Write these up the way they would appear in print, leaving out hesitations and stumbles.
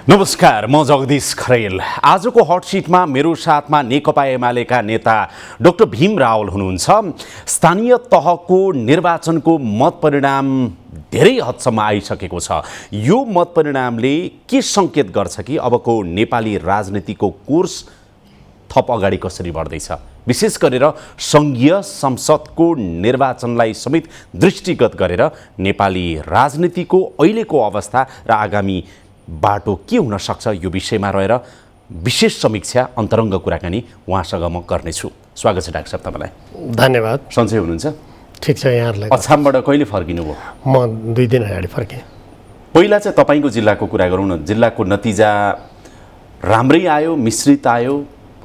नमस्कार, म जगदीश खरेल। आजको हट सिटमा मेरो साथमा नेकपा एमालेका नेता डाक्टर भीम रावल हुनुहुन्छ। स्थानीय तहको निर्वाचनको मत परिणाम धेरै हदसम्म आइसकेको छ। यो मत परिणामले के सङ्केत गर्छ कि अबको नेपाली राजनीतिको कोर्स थप अगाडि कसरी बढ्दैछ, विशेष गरेर सङ्घीय संसदको निर्वाचनलाई समेत दृष्टिगत गरेर नेपाली राजनीतिको अहिलेको अवस्था र आगामी बाटो के हुन सक्छ, यो विषयमा रहेर विशेष समीक्षा अन्तरङ्ग कुराकानी उहाँसँग म गर्नेछु। स्वागत छ डाक्टर साहब तपाईँलाई। धन्यवाद। सन्चै हुनुहुन्छ? ठिक छ। यहाँहरूलाई अछामबाट कहिले फर्किनुभयो? म 2 दिन अगाडि फर्केँ। पहिला चाहिँ तपाईँको जिल्लाको कुरा गरौँ न। जिल्लाको नतिजा राम्रै आयो, मिश्रित आयो,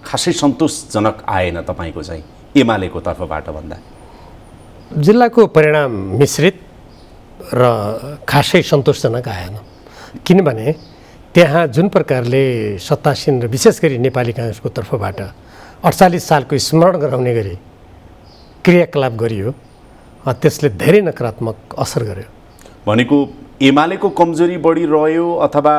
खासै सन्तोषजनक आएन तपाईँको चाहिँ एमालेको तर्फबाट भन्दा? जिल्लाको परिणाम मिश्रित र खासै सन्तोषजनक आएन, किनभने त्यहाँ जुन प्रकारले सत्तासीन र विशेष गरी नेपाली काङ्ग्रेसको तर्फबाट 48 सालको स्मरण गराउने गरी क्रियाकलाप गरियो, त्यसले धेरै नकारात्मक असर गर्यो। भनेको एमालेको कमजोरी बढी रह्यो अथवा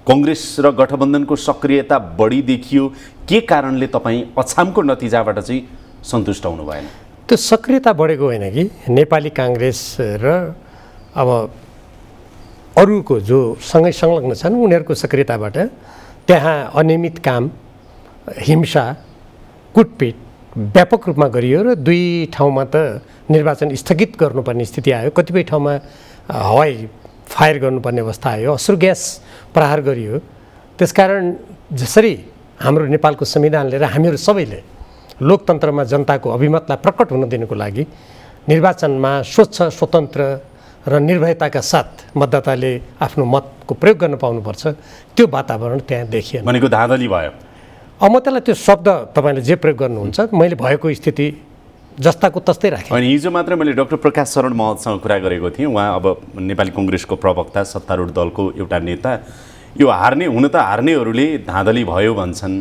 कङ्ग्रेस र गठबन्धनको सक्रियता बढी देखियो? के कारणले तपाईँ अछामको नतिजाबाट चाहिँ सन्तुष्ट हुनु भएन? त्यो सक्रियता बढेको होइन कि नेपाली काङ्ग्रेस र अब अरूको जो सँगै संलग्न छन् उनीहरूको सक्रियताबाट त्यहाँ अनियमित काम, हिंसा, कुटपिट व्यापक रूपमा गरियो र 2 ठाउँमा त निर्वाचन स्थगित गर्नुपर्ने स्थिति आयो। कतिपय ठाउँमा हवाई फायर गर्नुपर्ने अवस्था आयो, अश्रु ग्यास प्रहार गरियो। त्यसकारण जसरी हाम्रो नेपालको संविधानले र हामीहरू सबैले लोकतन्त्रमा जनताको अभिमतलाई प्रकट हुन दिनुको लागि निर्वाचनमा स्वच्छ, स्वतन्त्र र निर्भयताका साथ मतदाताले आफ्नो मतको प्रयोग गर्न पाउनुपर्छ, त्यो वातावरण त्यहाँ देखिएन। भनेको धाँधली भयो। अब म त्यसलाई त्यो शब्द तपाईँले जे प्रयोग गर्नुहुन्छ मैले भएको स्थिति जस्ताको तस्तै राखेँ। अनि हिजो मात्र मैले डाक्टर प्रकाश शरण महतसँग कुरा गरेको थिएँ। उहाँ अब नेपाली कङ्ग्रेसको प्रवक्ता, सत्तारूढ दलको एउटा नेता। यो हार्ने हुन त हार्नेहरूले धाँधली भयो भन्छन्,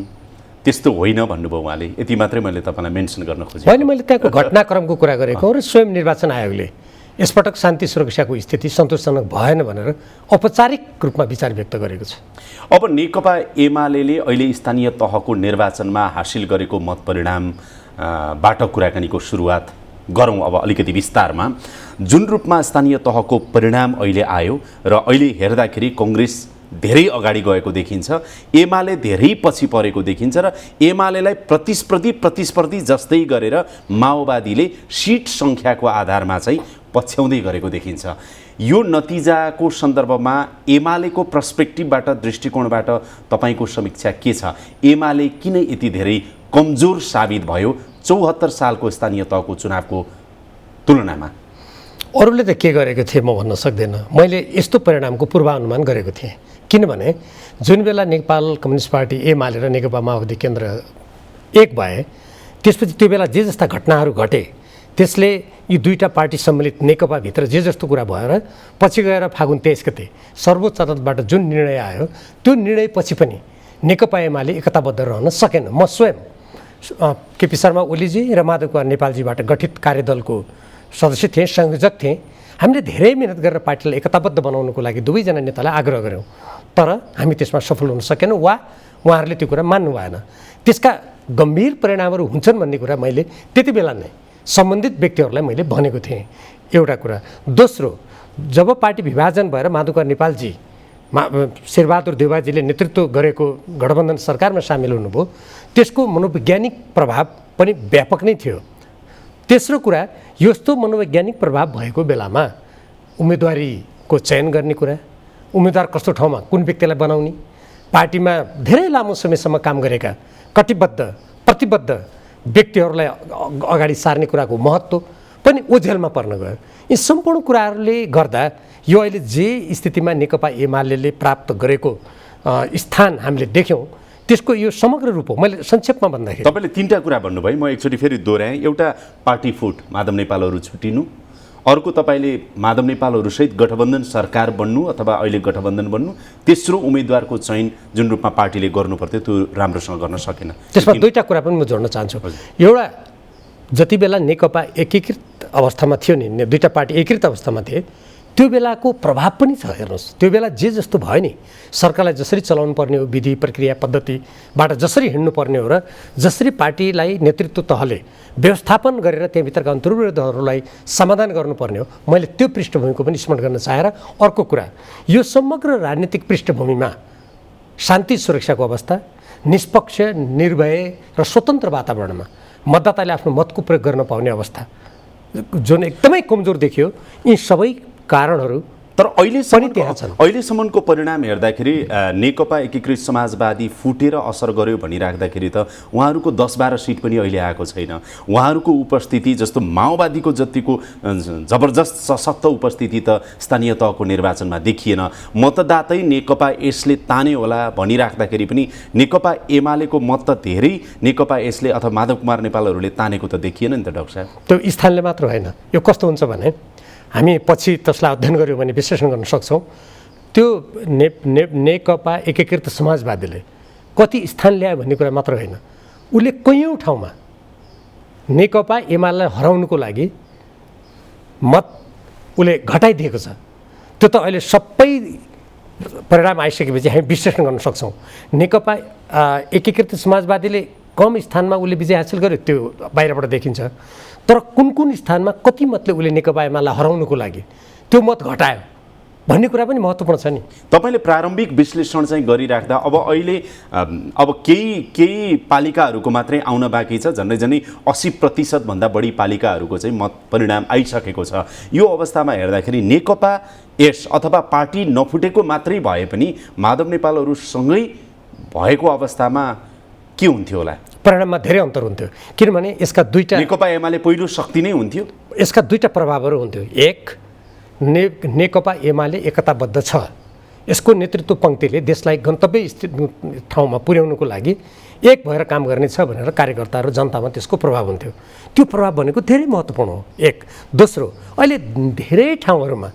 त्यस्तो होइन भन्नुभयो उहाँले। यति मात्रै मैले तपाईँलाई मेन्सन गर्न खोजेँ। होइन, मैले त्यहाँको घटनाक्रमको कुरा गरेको र स्वयं निर्वाचन आयोगले यसपटक शान्ति सुरक्षाको स्थिति सन्तोषजनक भएन भनेर औपचारिक रूपमा विचार व्यक्त गरेको छ। अब नेकपा एमाले अहिले स्थानीय तहको निर्वाचनमा हासिल गरेको मत परिणामबाट कुराकानीको सुरुवात गरौँ अब अलिकति विस्तारमा। जुन रूपमा स्थानीय तहको परिणाम अहिले आयो र अहिले हेर्दाखेरि कङ्ग्रेस धेरै अगाडि गएको देखिन्छ, एमाले धेरै पछि परेको देखिन्छ र एमालेलाई प्रतिस्पर्धी जस्तै गरेर माओवादीले सिट सङ्ख्याको आधारमा चाहिँ पछ्याउँदै गरेको देखिन्छ। यो नतिजाको सन्दर्भमा एमालेको पर्सपेक्टिभबाट, दृष्टिकोणबाट तपाईँको समीक्षा के छ? एमाले किन यति धेरै कमजोर साबित भयो 74 सालको स्थानीय तहको चुनावको तुलनामा? अरूले त के गरेको थिए म भन्न सक्दिनँ। मैले यस्तो परिणामको पूर्वानुमान गरेको थिएँ, किनभने जुन बेला नेपाल कम्युनिस्ट पार्टी एमाले र नेकपा माओवादी केन्द्र एक भए, त्यसपछि त्यो बेला जे जस्ता घटनाहरू घटे त्यसले यी 2टा पार्टी सम्मिलित नेकपाभित्र जे जस्तो कुरा भयो र पछि गएर फागुन 23 गते सर्वोच्च अदालतबाट जुन निर्णय आयो त्यो निर्णयपछि पनि नेकपा एमाले एकताबद्ध रहन सकेन। म स्वयं केपी शर्मा ओलीजी र माधव कुमार नेपालजीबाट गठित कार्यदलको सदस्य थिएँ, संयोजक थिएँ। हामीले धेरै मिहिनेत गरेर पार्टीलाई एकताबद्ध बनाउनुको लागि 2जना नेतालाई आग्रह गऱ्यौँ, तर हामी त्यसमा सफल हुन सकेनौँ वा उहाँहरूले त्यो कुरा मान्नु भएन। त्यसका गम्भीर परिणामहरू हुन्छन् भन्ने कुरा मैले त्यति बेला नै सम्बन्धित व्यक्तिहरूलाई मैले भनेको थिएँ, एउटा कुरा। दोस्रो, जब पार्टी विभाजन भएर माधव कुमार नेपालजी शेरबहादुर देउवाजीले नेतृत्व गरेको गठबन्धन सरकारमा सामेल हुनुभयो, त्यसको मनोवैज्ञानिक प्रभाव पनि व्यापक नै थियो। तेस्रो कुरा, यस्तो मनोवैज्ञानिक प्रभाव भएको बेलामा उम्मेदवारीको चयन गर्ने कुरा, उम्मेदवार कस्तो ठाउँमा कुन व्यक्तिलाई बनाउने, पार्टीमा धेरै लामो समयसम्म काम गरेका कटिबद्ध प्रतिबद्ध व्यक्तिहरूलाई अगाडि सार्ने कुराको महत्त्व पनि ओझेलमा पर्न गयो। यी सम्पूर्ण कुराहरूले गर्दा यो अहिले जे स्थितिमा नेकपा एमाले प्राप्त गरेको स्थान हामीले देख्यौँ, त्यसको यो समग्र रूप हो। मैले संक्षेपमा भन्दाखेरि तपाईँले 3टा कुरा भन्नुभयो, म एकचोटि फेरि दोहोऱ्याएँ। एउटा पार्टी फुट, माधव नेपालहरू छुटिनु। अर्को, तपाईँले माधव नेपालहरूसहित गठबन्धन सरकार बन्नु अथवा अहिले गठबन्धन बन्नु। तेस्रो, उम्मेदवारको चयन जुन रूपमा पार्टीले गर्नुपर्थ्यो त्यो राम्रोसँग गर्न सकेन। त्यसमा 2टा कुरा पनि म जोड्न चाहन्छु। एउटा, जति बेला नेकपा एकीकृत अवस्थामा थियो नि, 2टा पार्टी एकीकृत अवस्थामा थिए, त्यो बेलाको प्रभाव पनि छ। हेर्नुहोस्, त्यो बेला जे जस्तो भयो नि, सरकारलाई जसरी चलाउनु पर्ने हो, विधि प्रक्रिया पद्धतिबाट जसरी हिँड्नु पर्ने हो र जसरी पार्टीलाई नेतृत्व तहले व्यवस्थापन गरेर त्यहाँभित्रका अन्तर्विरोधहरूलाई समाधान गर्नुपर्ने हो, मैले त्यो पृष्ठभूमिको पनि स्मरण गर्न चाहेर अर्को कुरा, यो समग्र राजनीतिक पृष्ठभूमिमा शान्ति सुरक्षाको अवस्था, निष्पक्ष निर्भय र स्वतन्त्र वातावरणमा मतदाताले आफ्नो मतको प्रयोग गर्न पाउने अवस्था जुन एकदमै कमजोर देखियो, यी सबै कारणहरू तर अहिलेसम्मको परिणाम हेर्दाखेरि नेकपा एकीकृत समाजवादी फुटेर असर गर्यो भनिराख्दाखेरि त उहाँहरूको 10-12 सिट पनि अहिले आएको छैन। उहाँहरूको उपस्थिति जस्तो माओवादीको जतिको जबरजस्त सशक्त उपस्थिति त स्थानीय तहको निर्वाचनमा देखिएन। मतदातै नेकपा यसले तान्यो होला भनिराख्दाखेरि पनि नेकपा एमालेको मत त धेरै नेकपा यसले अथवा माधव कुमार नेपालहरूले तानेको त देखिएन नि त डाक्टर साहब। त्यो स्थानले मात्र होइन, यो कस्तो हुन्छ भने हामी पछि त्यसलाई अध्ययन गऱ्यौँ भने विश्लेषण गर्न सक्छौँ। त्यो नेकपा एकीकृत समाजवादीले कति स्थान ल्यायो भन्ने कुरा मात्र होइन, उसले कैयौँ ठाउँमा नेकपा एमालेलाई हराउनुको लागि मत उसले घटाइदिएको छ। त्यो त अहिले सबै परिणाम आइसकेपछि हामी विश्लेषण गर्न सक्छौँ। नेकपा एकीकृत समाजवादीले कम स्थानमा उसले विजय हासिल गर्यो, त्यो बाहिरबाट देखिन्छ। तर कुन कुन स्थानमा कति मतले उसले नेकपा एमालेलाई हराउनुको लागि त्यो मत घटायो भन्ने कुरा पनि महत्त्वपूर्ण छ नि। तपाईँले प्रारम्भिक विश्लेषण चाहिँ गरिराख्दा अब अहिले अब केही पालिकाहरूको मात्रै आउन बाँकी छ, झन्डै 80% भन्दा बढी पालिकाहरूको चाहिँ मत परिणाम आइसकेको छ। यो अवस्थामा हेर्दाखेरि नेकपा यस अथवा पार्टी नफुटेको मात्रै भए पनि माधव नेपालहरूसँगै भएको अवस्थामा के हुन्थ्यो होला? परिणाममा धेरै अन्तर हुन्थ्यो, किनभने यसका दुईटा नेकपा एमाले पहिलो शक्ति नै हुन्थ्यो। यसका दुईटा प्रभावहरू हुन्थ्यो। एक, नेकपा एमाले एकताबद्ध छ, यसको नेतृत्व पङ्क्तिले देशलाई गन्तव्य ठाउँमा पुर्याउनुको लागि एक भएर काम गर्ने छ भनेर कार्यकर्ताहरू जनतामा त्यसको प्रभाव हुन्थ्यो। त्यो प्रभाव भनेको धेरै महत्त्वपूर्ण हो। एक। दोस्रो, अहिले धेरै ठाउँहरूमा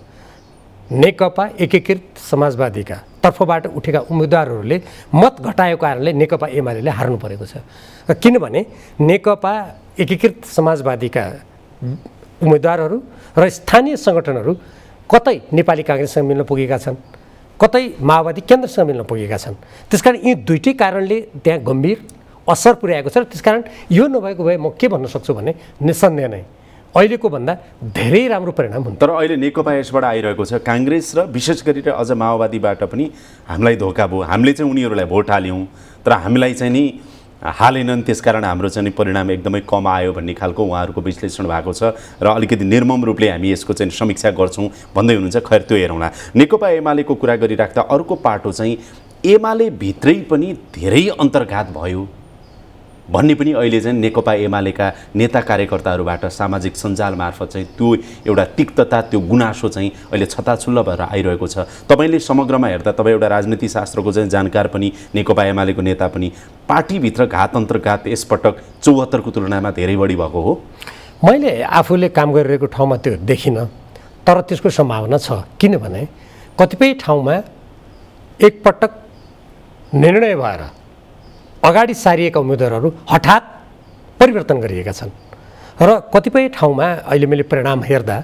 नेकपा एकीकृत समाजवादीका तर्फबाट उठेका उम्मेदवारहरूले मत घटाएको कारणले नेकपा एमालेले हार्नु परेको छ। किनभने नेकपा एकीकृत समाजवादीका उम्मेदवारहरू र स्थानीय सङ्गठनहरू कतै नेपाली काङ्ग्रेससँग मिल्न पुगेका छन्, कतै माओवादी केन्द्रसँग मिल्न पुगेका छन्। त्यसकारण यी दुईटै कारणले त्यहाँ गम्भीर असर पुर्याएको छ। त्यसकारण यो नभएको भए म के भन्न सक्छु भने निसन्देह नै अहिलेको भन्दा धेरै राम्रो परिणाम हुन्छ। तर अहिले नेकपा यसबाट आइरहेको छ, काङ्ग्रेस र विशेष गरेर अझ माओवादीबाट पनि हामीलाई धोका भयो, हामीले चाहिँ उनीहरूलाई भोट हाल्यौँ तर हामीलाई चाहिँ नि हालेनन्, त्यसकारण हाम्रो चाहिँ परिणाम एकदमै कम आयो भन्ने खालको उहाँहरूको विश्लेषण भएको छ र अलिकति निर्मम रूपले हामी यसको चाहिँ समीक्षा गर्छौँ भन्दै हुनुहुन्छ। खैर त्यो हेरौँला। नेकपा एमालेको कुरा गरिराख्दा अर्को पाटो चाहिँ एमाले भित्रै पनि धेरै अन्तर्घात भयो भन्ने पनि अहिले चाहिँ नेकपा एमालेका नेता कार्यकर्ताहरूबाट सामाजिक सञ्जाल मार्फत चाहिँ त्यो एउटा तिक्तता, त्यो गुनासो चाहिँ अहिले छताछुल्ल भएर आइरहेको छ। तपाईँले समग्रमा हेर्दा तपाईँ एउटा राजनीति शास्त्रको चाहिँ जानकार पनि, नेकपा एमालेको नेता पनि, पार्टीभित्र घात अन्तर्घात यसपटक 74 को तुलनामा धेरै बढी भएको हो? मैले आफूले काम गरिरहेको ठाउँमा त्यो देखिनँ, तर त्यसको सम्भावना छ। किनभने कतिपय ठाउँमा एकपटक निर्णय भएर अगाडि सारिएका उम्मेदवारहरू हठात परिवर्तन गरिएका छन् र कतिपय ठाउँमा अहिले मैले परिणाम हेर्दा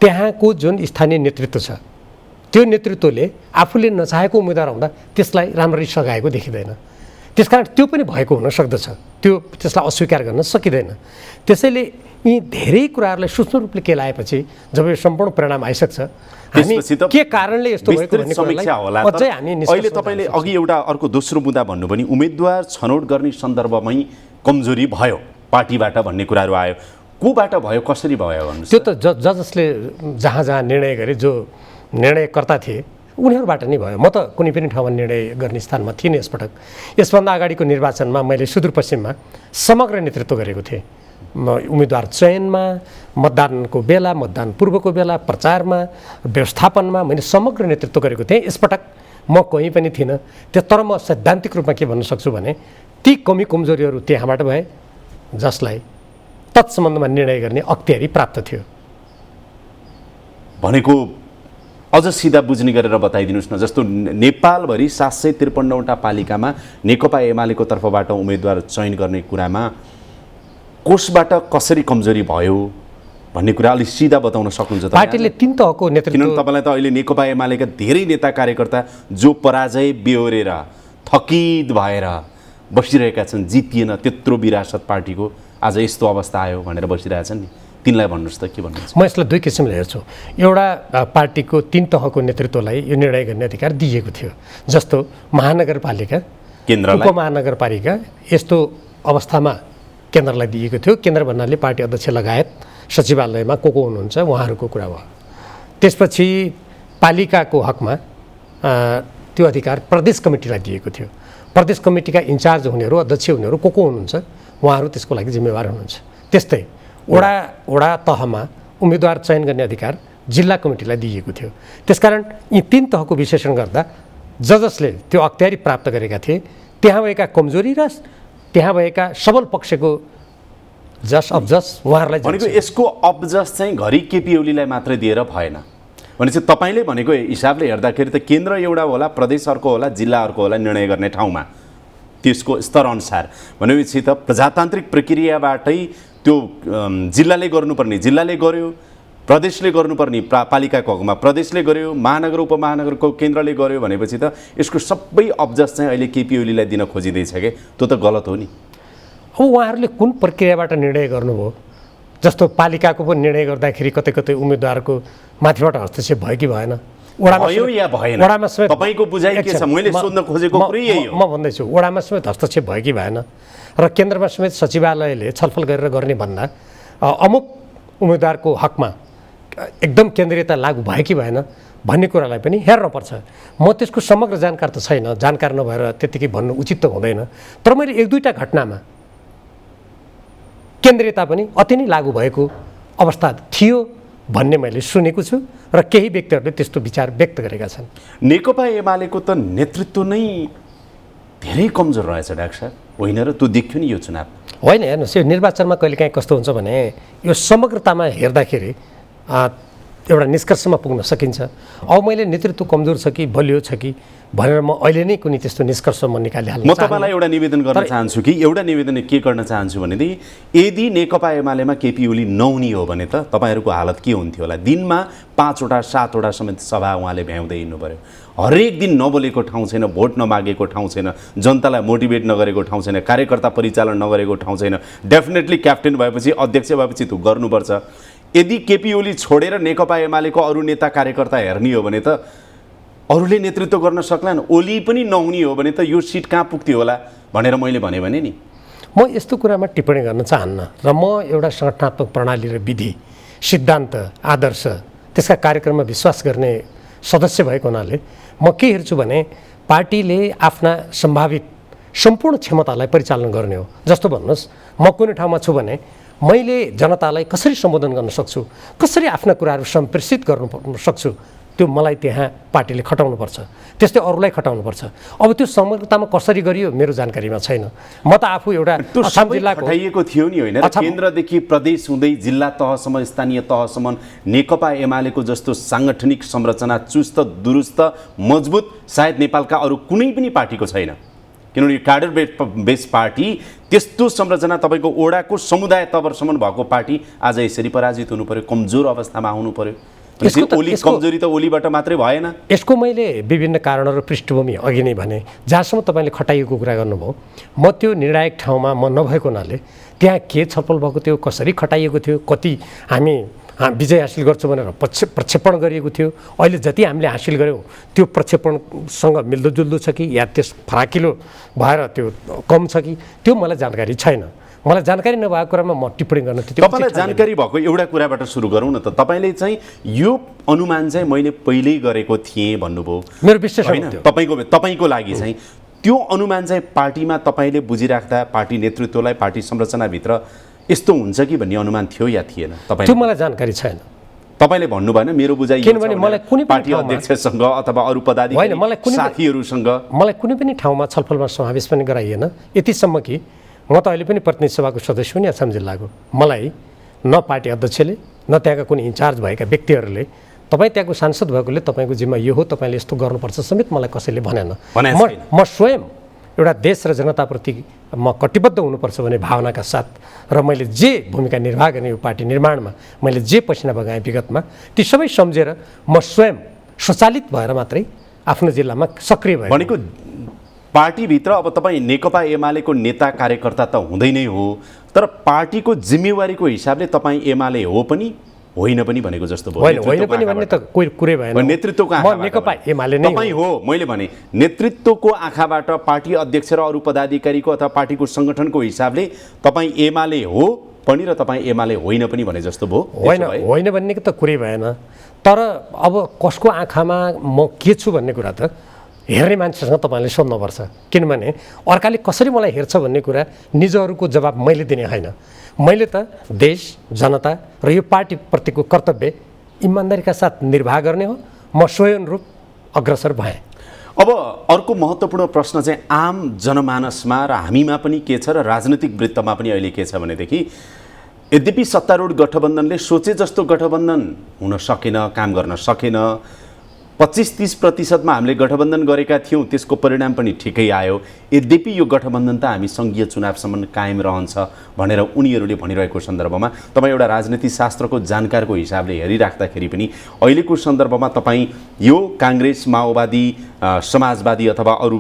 त्यहाँको जुन स्थानीय नेतृत्व छ त्यो नेतृत्वले आफूले नचाहेको उम्मेदवार आउँदा त्यसलाई राम्ररी सघाएको देखिँदैन। त्यसकारण त्यो पनि भएको हुन सक्दछ, त्यसलाई अस्वीकार गर्न सकिँदैन। त्यसैले यी धेरै कुराहरूलाई सूक्ष्म रूपले केलाएपछि जब यो सम्पूर्ण परिणाम आइसक्छ, हामी के कारणले यस्तो भएको भन्ने समीक्षा होला। अहिले तपाईँले अघि एउटा अर्को दोस्रो मुद्दा भन्नु पनि उम्मेदवार छनौट गर्ने सन्दर्भमै कमजोरी भयो पार्टीबाट भन्ने कुराहरू आयो। कोबाट भयो, कसरी भयो भन्नुहोस्? त्यो त जसले जहाँ जहाँ निर्णय गरे, जो निर्णयकर्ता थिए उनीहरूबाट नै भयो। म त कुनै पनि ठाउँमा निर्णय गर्ने स्थानमा थिइनँ यसपटक। यसभन्दा अगाडिको निर्वाचनमा मैले सुदूरपश्चिममा समग्र नेतृत्व गरेको थिएँ। उम्मेदवार चयनमा, मतदानको बेला, मतदान पूर्वको बेला, प्रचारमा, व्यवस्थापनमा मैले समग्र नेतृत्व गरेको थिएँ। यसपटक म कहीँ पनि थिइनँ। तर म सैद्धान्तिक रूपमा के भन्न सक्छु भने ती कमी कमजोरीहरू त्यहाँबाट भए जसलाई तत्सम्बन्धमा निर्णय गर्ने अख्तियारी प्राप्त थियो। भनेको अझ सिधा बुझ्ने गरेर बताइदिनुहोस् न। जस्तो नेपालभरि 753वटा पालिकामा नेकपा एमालेको तर्फबाट उम्मेदवार चयन गर्ने कुरामा कोषबाट कसरी कमजोरी भयो, भन्ने कुरा अलिक सिधा बताउन सक्नुहुन्छ पार्टीले 3 तहको नेतृत्व किनभने तपाईँलाई त अहिले नेकपा एमालेका धेरै नेता कार्यकर्ता जो पराजय बेहोरेर थकित भएर बसिरहेका छन्, जितिएन, त्यत्रो विरासत पार्टीको आज यस्तो अवस्था आयो भनेर बसिरहेछन् नि, तिनलाई भन्नुहोस् त के भन्नुहुन्छ? म यसलाई 2 किसिमले हेर्छु। एउटा पार्टीको 3 तहको नेतृत्वलाई यो निर्णय गर्ने अधिकार दिएको थियो, जस्तो महानगरपालिका, केन्द्रलाई, उपमहानगरपालिका, यस्तो अवस्थामा केन्द्रलाई दिएको थियो। केन्द्र भन्नाले पार्टी अध्यक्ष लगायत सचिवालयमा को हुनुहुन्छ उहाँहरूको कुरा भयो। त्यसपछि पालिकाको हकमा त्यो अधिकार प्रदेश कमिटीलाई दिएको थियो। प्रदेश कमिटीका इन्चार्ज हुनेहरू, अध्यक्ष हुनेहरू को हुनुहुन्छ उहाँहरू त्यसको लागि जिम्मेवार हुनुहुन्छ। त्यस्तै वडा तहमा उम्मेदवार चयन गर्ने अधिकार जिल्ला कमिटीलाई दिएको थियो। त्यसकारण यी 3 तहको विश्लेषण गर्दा जसले त्यो अख्तियारी प्राप्त गरेका थिए त्यहाँ भएका कमजोरी र त्यहाँ भएका सबल पक्षको जस अब्जस उहाँहरूलाई भनेको यसको अब्जस चाहिँ घरि केपी ओलीलाई मात्रै दिएर भएन भनेपछि तपाईँले भनेको हिसाबले हेर्दाखेरि त केन्द्र एउटा होला, प्रदेश अर्को होला, जिल्ला अर्को होला निर्णय गर्ने ठाउँमा त्यसको स्तरअनुसार भनेपछि त प्रजातान्त्रिक प्रक्रियाबाटै त्यो जिल्लाले गर्नुपर्ने जिल्लाले गर्यो, प्रदेशले गर्नुपर्ने पालिकाको हकमा प्रदेशले गर्यो, महानगर उपमहानगरको केन्द्रले गर्यो भनेपछि त यसको सबै अब्जस चाहिँ अहिले केपी ओलीलाई दिन खोजिँदैछ कि त्यो त गलत हो नि। अब उहाँहरूले कुन प्रक्रियाबाट निर्णय गर्नुभयो? जस्तो पालिकाको पनि निर्णय गर्दाखेरि कतै कतै उम्मेदवारको माथिबाट हस्तक्षेप भयो कि भएन? वडामा समेत तपाईँको बुझाइ के छ? मैले सोध्न खोजेको कुरै यही हो। म भन्दैछु वडामा समेत हस्तक्षेप भयो कि भएन र केन्द्रमा समेत सचिवालयले छलफल गरेर गर्ने भन्दा अमुक उम्मेदवारको हकमा एकदम केन्द्रीयता लागू भयो कि भएन भन्ने कुरालाई पनि हेर्नुपर्छ। म त्यसको समग्र जानकार त छैन, जानकार नभएर त्यतिकै भन्नु उचित त हुँदैन। तर मैले 1-2टा घटनामा केन्द्रीयता पनि अति नै लागू भएको अवस्था थियो भन्ने मैले सुनेको छु र केही व्यक्तिहरूले त्यस्तो विचार व्यक्त गरेका छन्। नेकपा एमालेको त नेतृत्व नै धेरै कमजोर रहेछ डाक्टर साहब, होइन र? त्यो देख्यो नि यो चुनाव। होइन, हेर्नुहोस्, यो निर्वाचनमा कहिलेकाहीँ कस्तो हुन्छ भने यो समग्रतामा हेर्दाखेरि एउटा निष्कर्षमा पुग्न सकिन्छ। अब मैले नेतृत्व कमजोर छ कि बलियो छ कि भनेर म अहिले नै कुनै त्यस्तो निष्कर्ष म निकालिहाल्न म तपाईँलाई एउटा निवेदन गर्न चाहन्छु कि एउटा निवेदन के गर्न चाहन्छु भनेदेखि यदि नेकपा एमालेमा केपी ओली नहुने हो भने त तपाईँहरूको हालत के हुन्थ्यो होला? दिनमा 5वटा 7वटा समेत सभा उहाँले भ्याउँदै हिँड्नु पर्यो। हरेक दिन नबोलेको ठाउँ छैन, भोट नमागेको ठाउँ छैन, जनतालाई मोटिभेट नगरेको ठाउँ छैन, कार्यकर्ता परिचालन नगरेको ठाउँ छैन। डेफिनेटली क्याप्टेन भएपछि, अध्यक्ष भएपछि त्यो गर्नुपर्छ। यदि केपी ओली छोडेर नेकपा एमालेको अरू नेता कार्यकर्ता हेर्ने हो भने त अरूले नेतृत्व गर्न सक्लान्। ओली पनि नहुने हो भने त यो सिट कहाँ पुग्थ्यो होला भनेर मैले भने नि। म यस्तो कुरामा टिप्पणी गर्न चाहन्न र म एउटा सङ्गठनात्मक प्रणाली र विधि, सिद्धान्त, आदर्श, त्यसका कार्यक्रममा विश्वास गर्ने सदस्य भएको हुनाले म के हेर्छु भने पार्टीले आफ्ना सम्भावित सम्पूर्ण क्षमतालाई परिचालन गर्ने हो। जस्तो भन्नुहोस्, म कुनै ठाउँमा छु भने मैले जनतालाई कसरी सम्बोधन गर्न सक्छु, कसरी आफ्ना कुराहरू सम्प्रेषित गर्न सक्छु, त्यो मलाई त्यहाँ पार्टीले खटाउनुपर्छ, त्यस्तै अरूलाई खटाउनुपर्छ। अब त्यो समग्रतामा कसरी गरियो मेरो जानकारीमा छैन। म त आफू एउटा असम जिल्लाको खटाइएको थियो नि, होइन? केन्द्रदेखि प्रदेश हुँदै जिल्ला तहसम्म, स्थानीय तहसम्म नेकपा एमालेको जस्तो साङ्गठनिक संरचना चुस्त, दुरुस्त, मजबुत सायद नेपालका अरू कुनै पनि पार्टीको छैन। किनभने क्याडर बेस पार्टी, त्यस्तो संरचना तपाईँको ओडाको समुदाय तवरसम्म भएको पार्टी आज यसरी पराजित हुनु पर्यो, कमजोर अवस्थामा आउनु पर्यो। ओली कमजोरी त ओलीबाट मात्रै भएन। यसको मैले विभिन्न कारणहरू पृष्ठभूमि अघि नै भने, जहाँसम्म तपाईँले खटाइएको कुरा गर्नुभयो, म त्यो निर्णायक ठाउँमा म नभएको हुनाले त्यहाँ के छलफल भएको थियो, कसरी खटाइएको थियो, कति हामी विजय हासिल गर्छौँ भनेर प्रक्षेपण गरिएको थियो, अहिले जति हामीले हासिल गऱ्यौँ त्यो प्रक्षेपणसँग मिल्दोजुल्दो छ कि या त्यस फराकिलो भएर त्यो कम छ कि त्यो मलाई जानकारी छैन। मलाई जानकारी नभएको कुरामा म टिप्पणी गर्न त्यति। तपाईँलाई जानकारी भएको एउटा कुराबाट सुरु गरौँ न त। तपाईँले चाहिँ यो अनुमान चाहिँ मैले पहिल्यै गरेको थिएँ भन्नुभयो, मेरो विश्लेषण होइन? तपाईँको लागि चाहिँ त्यो अनुमान चाहिँ पार्टीमा तपाईँले बुझिराख्दा पार्टी नेतृत्वलाई, पार्टी संरचनाभित्र यस्तो हुन्छ कि भन्ने अनुमान थियो या थिएन? त्यो मलाई जानकारी छैन। तपाईँले भन्नु भएन मेरो बुझाइ, किनभने मलाई कुनै पार्टी अध्यक्षसँग अथवा अरू पदाधिकारी साथीहरूसँग मलाई कुनै पनि ठाउँमा छलफलमा समावेश पनि गराइएन, यतिसम्म कि म त अहिले पनि प्रतिनिधि सभाको सदस्य हुँ नि असम जिल्लाको। मलाई न पार्टी अध्यक्षले न त्यहाँका कुनै इन्चार्ज भएका व्यक्तिहरूले तपाईँ त्यहाँको सांसद भएकोले तपाईँको जिम्मा यो हो, तपाईँले यस्तो गर्नुपर्छ समेत मलाई कसैले भनेन। म स्वयं एउटा देश र जनताप्रति म कटिबद्ध हुनुपर्छ भन्ने भावनाका साथ र मैले जे भूमिका निर्वाह गर्ने यो पार्टी निर्माणमा मैले जे पसिना बगाएँ विगतमा ती सबै सम्झेर म स्वयं स्वचालित भएर मात्रै आफ्नो जिल्लामा सक्रिय भएँ। भनेको पार्टीभित्र अब तपाईँ नेकपा एमालेको नेता कार्यकर्ता त हुँदै नै हो, तर पार्टीको जिम्मेवारीको हिसाबले तपाईँ एमाले हो पनि होइन पनि भनेको जस्तो भयो। होइन पनि भन्ने त कोही कुरै भएन। नेतृत्वको म नेकपा एमाले नै तपाईँ हो। मैले भने नेतृत्वको आँखाबाट पार्टी अध्यक्ष र अरू पदाधिकारीको अथवा पार्टीको सङ्गठनको हिसाबले तपाईँ एमाले हो पनि र तपाईँ एमाले होइन पनि भने जस्तो भयो। होइन भन्ने त कुरै भएन। तर अब कसको आँखामा म के छु भन्ने कुरा त हेर्ने मान्छेसँग तपाईँले सोध्नुपर्छ, किनभने अर्काले कसरी मलाई हेर्छ भन्ने कुरा निजहरूको जवाब मैले दिने होइन। मैले त देश जनता र यो पार्टीप्रतिको कर्तव्य इमान्दारीका साथ निर्वाह गर्ने हो। म स्वयंरूप अग्रसर भएँ। अब अर्को महत्त्वपूर्ण प्रश्न चाहिँ आम जनमानसमा र हामीमा पनि के छ र राजनीतिक वृत्तमा पनि अहिले के छ भनेदेखि यद्यपि सत्तारूढ गठबन्धनले सोचे जस्तो गठबन्धन हुन सकेन, काम गर्न सकेन। 25-30% हामीले गठबन्धन गरेका थियौँ, त्यसको परिणाम पनि ठिकै आयो। यद्यपि यो गठबन्धन त हामी सङ्घीय चुनावसम्म कायम रहन्छ भनेर उनीहरूले भनिरहेको सन्दर्भमा तपाईँ एउटा राजनीति शास्त्रको जानकारको हिसाबले हेरिराख्दाखेरि पनि अहिलेको सन्दर्भमा तपाईँ यो काङ्ग्रेस, माओवादी, समाजवादी अथवा अरू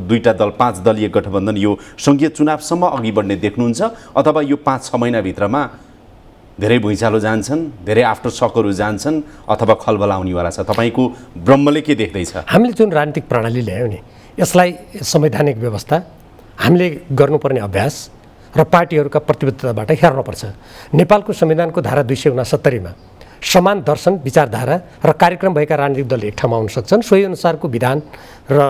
2 दल 5 दलीय गठबन्धन यो सङ्घीय चुनावसम्म अघि बढ्ने देख्नुहुन्छ अथवा यो 5-6 महिनाभित्रमा धेरै भुइँचालो जान्छन्, धेरै आफ्टर सकहरू जान्छन् अथवा खलबल आउनेवाला छ? तपाईँको ब्रह्मले के देख्दैछ? हामीले जुन राजनीतिक प्रणाली ल्यायौँ नि, यसलाई संवैधानिक व्यवस्था, हामीले गर्नुपर्ने अभ्यास र पार्टीहरूका प्रतिबद्धताबाट हेर्नुपर्छ। नेपालको संविधानको धारा 269मा समान दर्शन, विचारधारा र कार्यक्रम भएका राजनीतिक दल एक ठाउँमा आउन सक्छन्। सोही अनुसारको विधान र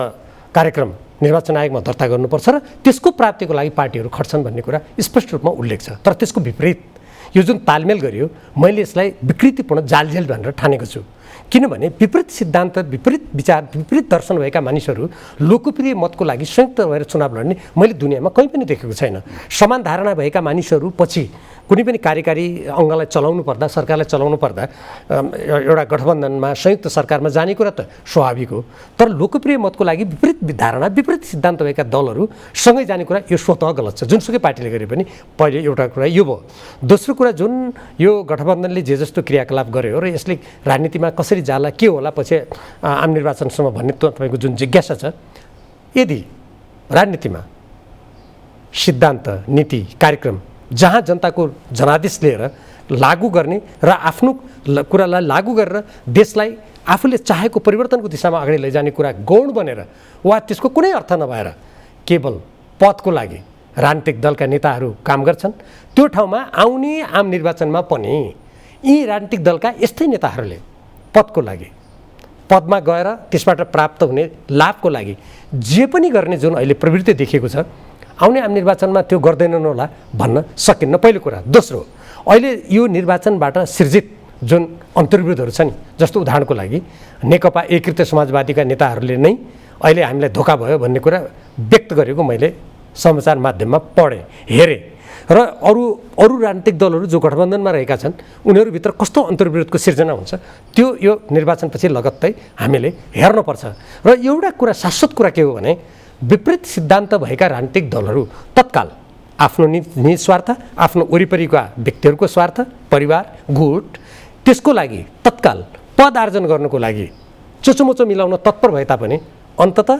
कार्यक्रम निर्वाचन आयोगमा दर्ता गर्नुपर्छ र त्यसको प्राप्तिको लागि पार्टीहरू खट्छन् भन्ने कुरा स्पष्ट रूपमा उल्लेख छ। तर त्यसको विपरीत यो जुन तालमेल गरियो, मैले यसलाई विकृतिपूर्ण जालझेल भनेर ठानेको छु। किनभने विपरीत सिद्धान्त, विपरीत विचार, विपरीत दर्शन भएका मानिसहरू लोकप्रिय मतको लागि संयुक्त भएर चुनाव लड्ने मैले दुनियाँमा कहीँ पनि देखेको छैन। समान धारणा भएका मानिसहरू पछि कुनै पनि कार्यकारी अङ्गलाई चलाउनु पर्दा, सरकारलाई चलाउनु पर्दा एउटा गठबन्धनमा संयुक्त सरकारमा जाने कुरा त स्वाभाविक हो। तर लोकप्रिय मतको लागि विपरीत धारणा, विपरीत सिद्धान्त भएका दलहरू सँगै जाने कुरा यो स्वतः गलत छ। जुनसुकै पार्टीले गरे पनि पहिले एउटा कुरा यो भयो। दोस्रो कुरा, जुन यो गठबन्धनले जे जस्तो क्रियाकलाप गर्यो र यसले राजनीतिमा कसरी जाला, के होला पछि आम निर्वाचनसम्म भन्ने तपाईँको जुन जिज्ञासा छ, यदि राजनीतिमा सिद्धान्त, नीति, कार्यक्रम जहाँ जनताको जनादेश लिएर लागू गर्ने र आफ्नो कुरालाई लागू गरेर देशलाई आफूले चाहेको परिवर्तनको दिशामा अगाडि लैजाने कुरा गौण बनेर वा त्यसको कुनै अर्थ नभएर केवल पदको लागि राजनीतिक दलका नेताहरू काम गर्छन्, त्यो ठाउँमा आउने आम निर्वाचनमा पनि यी राजनीतिक दलका यस्तै नेताहरूले पदको लागि, पदमा गएर त्यसबाट प्राप्त हुने लाभको लागि जे पनि गर्ने जुन अहिले प्रवृत्ति देखिएको छ, आउने आम निर्वाचनमा त्यो गर्दैनन् होला भन्न सकिन्न, पहिलो कुरा। दोस्रो, अहिले यो निर्वाचनबाट सिर्जित जुन अन्तर्विरोधहरू छन्, जस्तो उदाहरणको लागि नेकपा एकीकृत समाजवादीका नेताहरूले नै अहिले हामीलाई धोका भयो भन्ने कुरा व्यक्त गरेको मैले समाचार माध्यममा पढेँ, हेरेँ। र अरू राजनीतिक दलहरू जो गठबन्धनमा रहेका छन् उनीहरूभित्र कस्तो अन्तर्विरोधको सिर्जना हुन्छ त्यो यो निर्वाचनपछि लगत्तै हामीले हेर्नुपर्छ। र एउटा कुरा, शाश्वत कुरा के हो भने विपरीत सिद्धान्त भएका राजनीतिक दलहरू तत्काल आफ्नो निज स्वार्थ, आफ्नो वरिपरिका व्यक्तिहरूको स्वार्थ, परिवार, गुट, त्यसको लागि तत्काल पद आर्जन गर्नको लागि चोचोमोचो मिलाउन तत्पर भए तापनि अन्ततः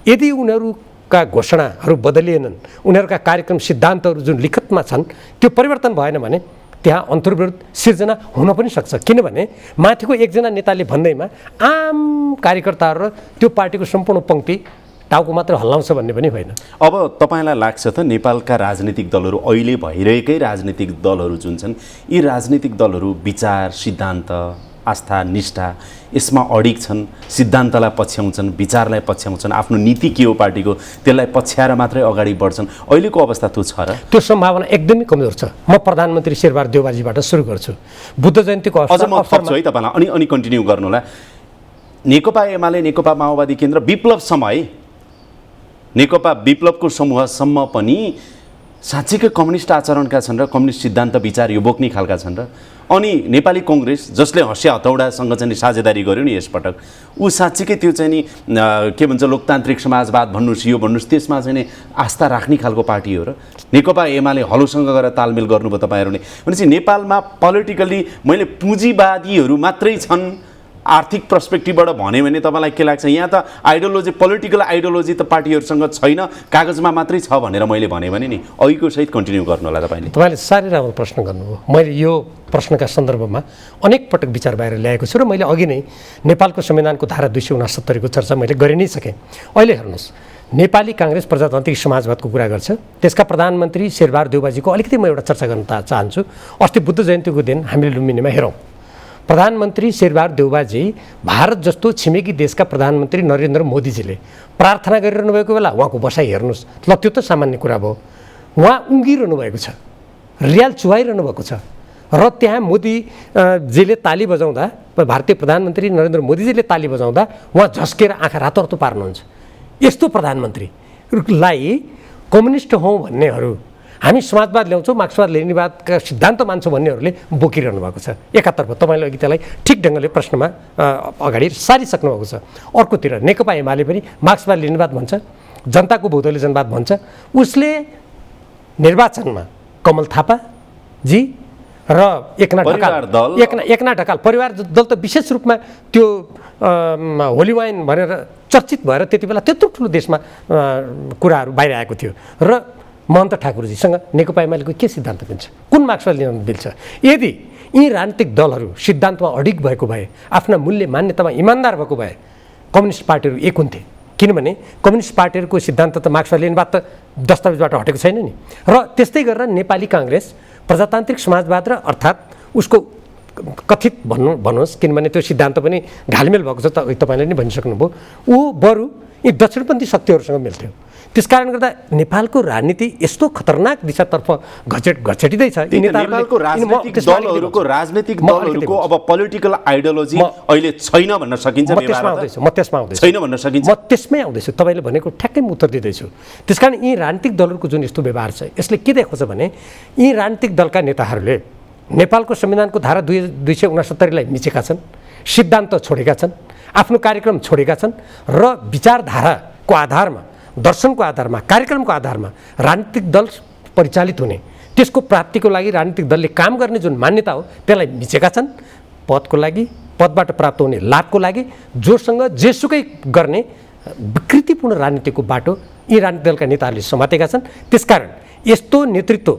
यदि उनीहरूका घोषणाहरू बदलिएनन्, उनीहरूका कार्यक्रम सिद्धान्तहरू जुन लिखतमा छन् त्यो परिवर्तन भएन भने त्यहाँ अन्तर्विरोध सिर्जना हुन पनि सक्छ। किनभने माथिको एकजना नेताले भन्दैमा आम कार्यकर्ताहरू र त्यो पार्टीको सम्पूर्ण पङ्क्ति टाउको मात्र हल्लाउँछ भन्ने पनि होइन। अब तपाईँलाई लाग्छ त नेपालका राजनीतिक दलहरू, अहिले भइरहेकै राजनीतिक दलहरू जुन छन्, यी राजनीतिक दलहरू विचार, सिद्धान्त, आस्था, निष्ठा यसमा अडिग छन्, सिद्धान्तलाई पछ्याउँछन्, विचारलाई पछ्याउँछन्, आफ्नो नीति के हो पार्टीको त्यसलाई पछ्याएर मात्रै अगाडि बढ्छन्? अहिलेको अवस्था त्यो छ र? त्यो सम्भावना एकदमै कमजोर छ। म प्रधानमन्त्री शेरबहादुर देउवाजीबाट सुरु गर्छु। बुद्ध जयन्तीको अझ म थप्छु है तपाईँलाई, अनि कन्टिन्यू गर्नु होला। नेकपा एमाले, नेकपा माओवादी केन्द्र विप्लवसम्म है, नेकपा विप्लवको समूहसम्म पनि साँच्चैकै कम्युनिस्ट आचरणका छन् र कम्युनिस्ट सिद्धान्त विचार यो बोक्ने खालका छन् र अनि नेपाली कङ्ग्रेस जसले हँसिया हतौडासँग चाहिँ साझेदारी गर्यो नि यसपटक ऊ साँच्चीकै त्यो चाहिँ नि के भन्छ लोकतान्त्रिक समाजवाद भन्नुहोस् यो भन्नुहोस् त्यसमा चाहिँ नि आस्था राख्ने खालको पार्टी हो र नेकपा एमाले हलोसँग गएर तालमेल गर्नुभयो तपाईँहरूले भनेपछि नेपालमा पोलिटिकली मैले पुँजीवादीहरू मात्रै छन् आर्थिक पर्सपेक्टिभबाट भन्यो भने तपाईँलाई के लाग्छ यहाँ त आइडियोलोजी पोलिटिकल आइडियोलोजी त पार्टीहरूसँग छैन कागजमा मात्रै छ भनेर मैले भने नि अघिको सहित कन्टिन्यू गर्नु होला तपाईँले साह्रै राम्रो प्रश्न गर्नुभयो मैले यो प्रश्नका सन्दर्भमा अनेक पटक विचार बाहिर ल्याएको छु र मैले अघि नै नेपालको संविधानको धारा 269 को चर्चा मैले गरि नै सकेँ। अहिले हेर्नुहोस् नेपाली काङ्ग्रेस प्रजातान्त्रिक समाजवादको कुरा गर्छ त्यसका प्रधानमन्त्री शेरबहादुर देउवाजीको अलिकति म एउटा चर्चा गर्न चाहन्छु। अस्ति बुद्ध जयन्तीको दिन हामीले लुम्बिनीमा हेरौँ प्रधानमन्त्री शेरबहादुर देउवाजी भारत जस्तो छिमेकी देशका प्रधानमन्त्री नरेन्द्र मोदीजीले प्रार्थना गरिरहनु भएको बेला उहाँको बसाइ हेर्नुहोस् ल त्यो त सामान्य कुरा भयो उहाँ उङ्गिरहनु भएको छ रियाल चुहाइरहनु भएको छ र त्यहाँ मोदीजीले ताली बजाउँदा भारतीय प्रधानमन्त्री नरेन्द्र मोदीजीले ताली बजाउँदा उहाँ झस्केर आँखा रातो पार्नुहुन्छ। यस्तो प्रधानमन्त्रीलाई कम्युनिस्ट हौँ भन्नेहरू हामी समाजवाद ल्याउँछौँ मार्क्सवाद लेनिनवादका सिद्धान्त मान्छौँ भन्नेहरूले बोकिरहनु भएको छ एकातर्फ तपाईँले अघि त्यसलाई ठिक ढङ्गले प्रश्नमा अगाडि सारिसक्नु भएको छ। अर्कोतिर नेकपा एमाले पनि मार्क्सवाद लेनिनवाद भन्छ जनताको बहुदलीयवाद भन्छ उसले निर्वाचनमा कमल थापाजी र एकनाथ ढकाल परिवार दल त विशेष रूपमा त्यो होली वाइन भनेर चर्चित भएर त्यति बेला त्यत्रो ठुलो देशमा कुराहरू बाहिर आएको थियो र महन्त ठाकुरजीसँग नेकपा एमालेको के सिद्धान्त मिल्छ कुन मार्क्सवाद मिल्छ यदि यी राजनीतिक दलहरू सिद्धान्तमा अडिग भएको भए आफ्ना मूल्य मान्यतामा इमान्दार भएको भए कम्युनिस्ट पार्टीहरू एक हुन्थे किनभने कम्युनिस्ट पार्टीहरूको सिद्धान्त त मार्क्सवाद लेनिनवाद त दस्तावेजबाट हटेको छैन नि र त्यस्तै गरेर नेपाली काङ्ग्रेस प्रजातान्त्रिक समाजवाद र अर्थात् उसको कथित भन्नुहोस् किनभने त्यो सिद्धान्त पनि घालमेल भएको छ तपाईँले नि भनिसक्नुभयो ऊ बरु यी दक्षिणपन्थी शक्तिहरूसँग मिल्थ्यो। त्यसकारण गर्दा नेपालको राजनीति यस्तो खतरनाक दिशातर्फ घचेटिँदैछ नेपालको राजनीतिक दलहरूको अब पोलिटिकल आइडियोलोजी अहिले छैन भन्न सकिन्छ म त्यसमै आउँदैछु तपाईँले भनेको ठ्याक्कै म उत्तर दिँदैछु। त्यसकारण यी राजनीतिक दलहरूको जुन यस्तो व्यवहार छ यसले के देखाउँछ भने यी राजनीतिक दलका नेताहरूले नेपालको संविधानको धारा 269लाई मिचेका छन् सिद्धान्त छोडेका छन् आफ्नो कार्यक्रम छोडेका छन् र विचारधाराको आधारमा दर्शनको आधारमा कार्यक्रमको आधारमा राजनीतिक दल परिचालित हुने त्यसको प्राप्तिको लागि राजनीतिक दलले काम गर्ने जुन मान्यता हो त्यसलाई मिचेका छन् पदको लागि पदबाट प्राप्त हुने लाभको लागि जोसँग जेसुकै गर्ने विकृतिपूर्ण राजनीतिको बाटो यी राजनीतिक दलका नेताहरूले समातेका छन्। त्यसकारण यस्तो नेतृत्व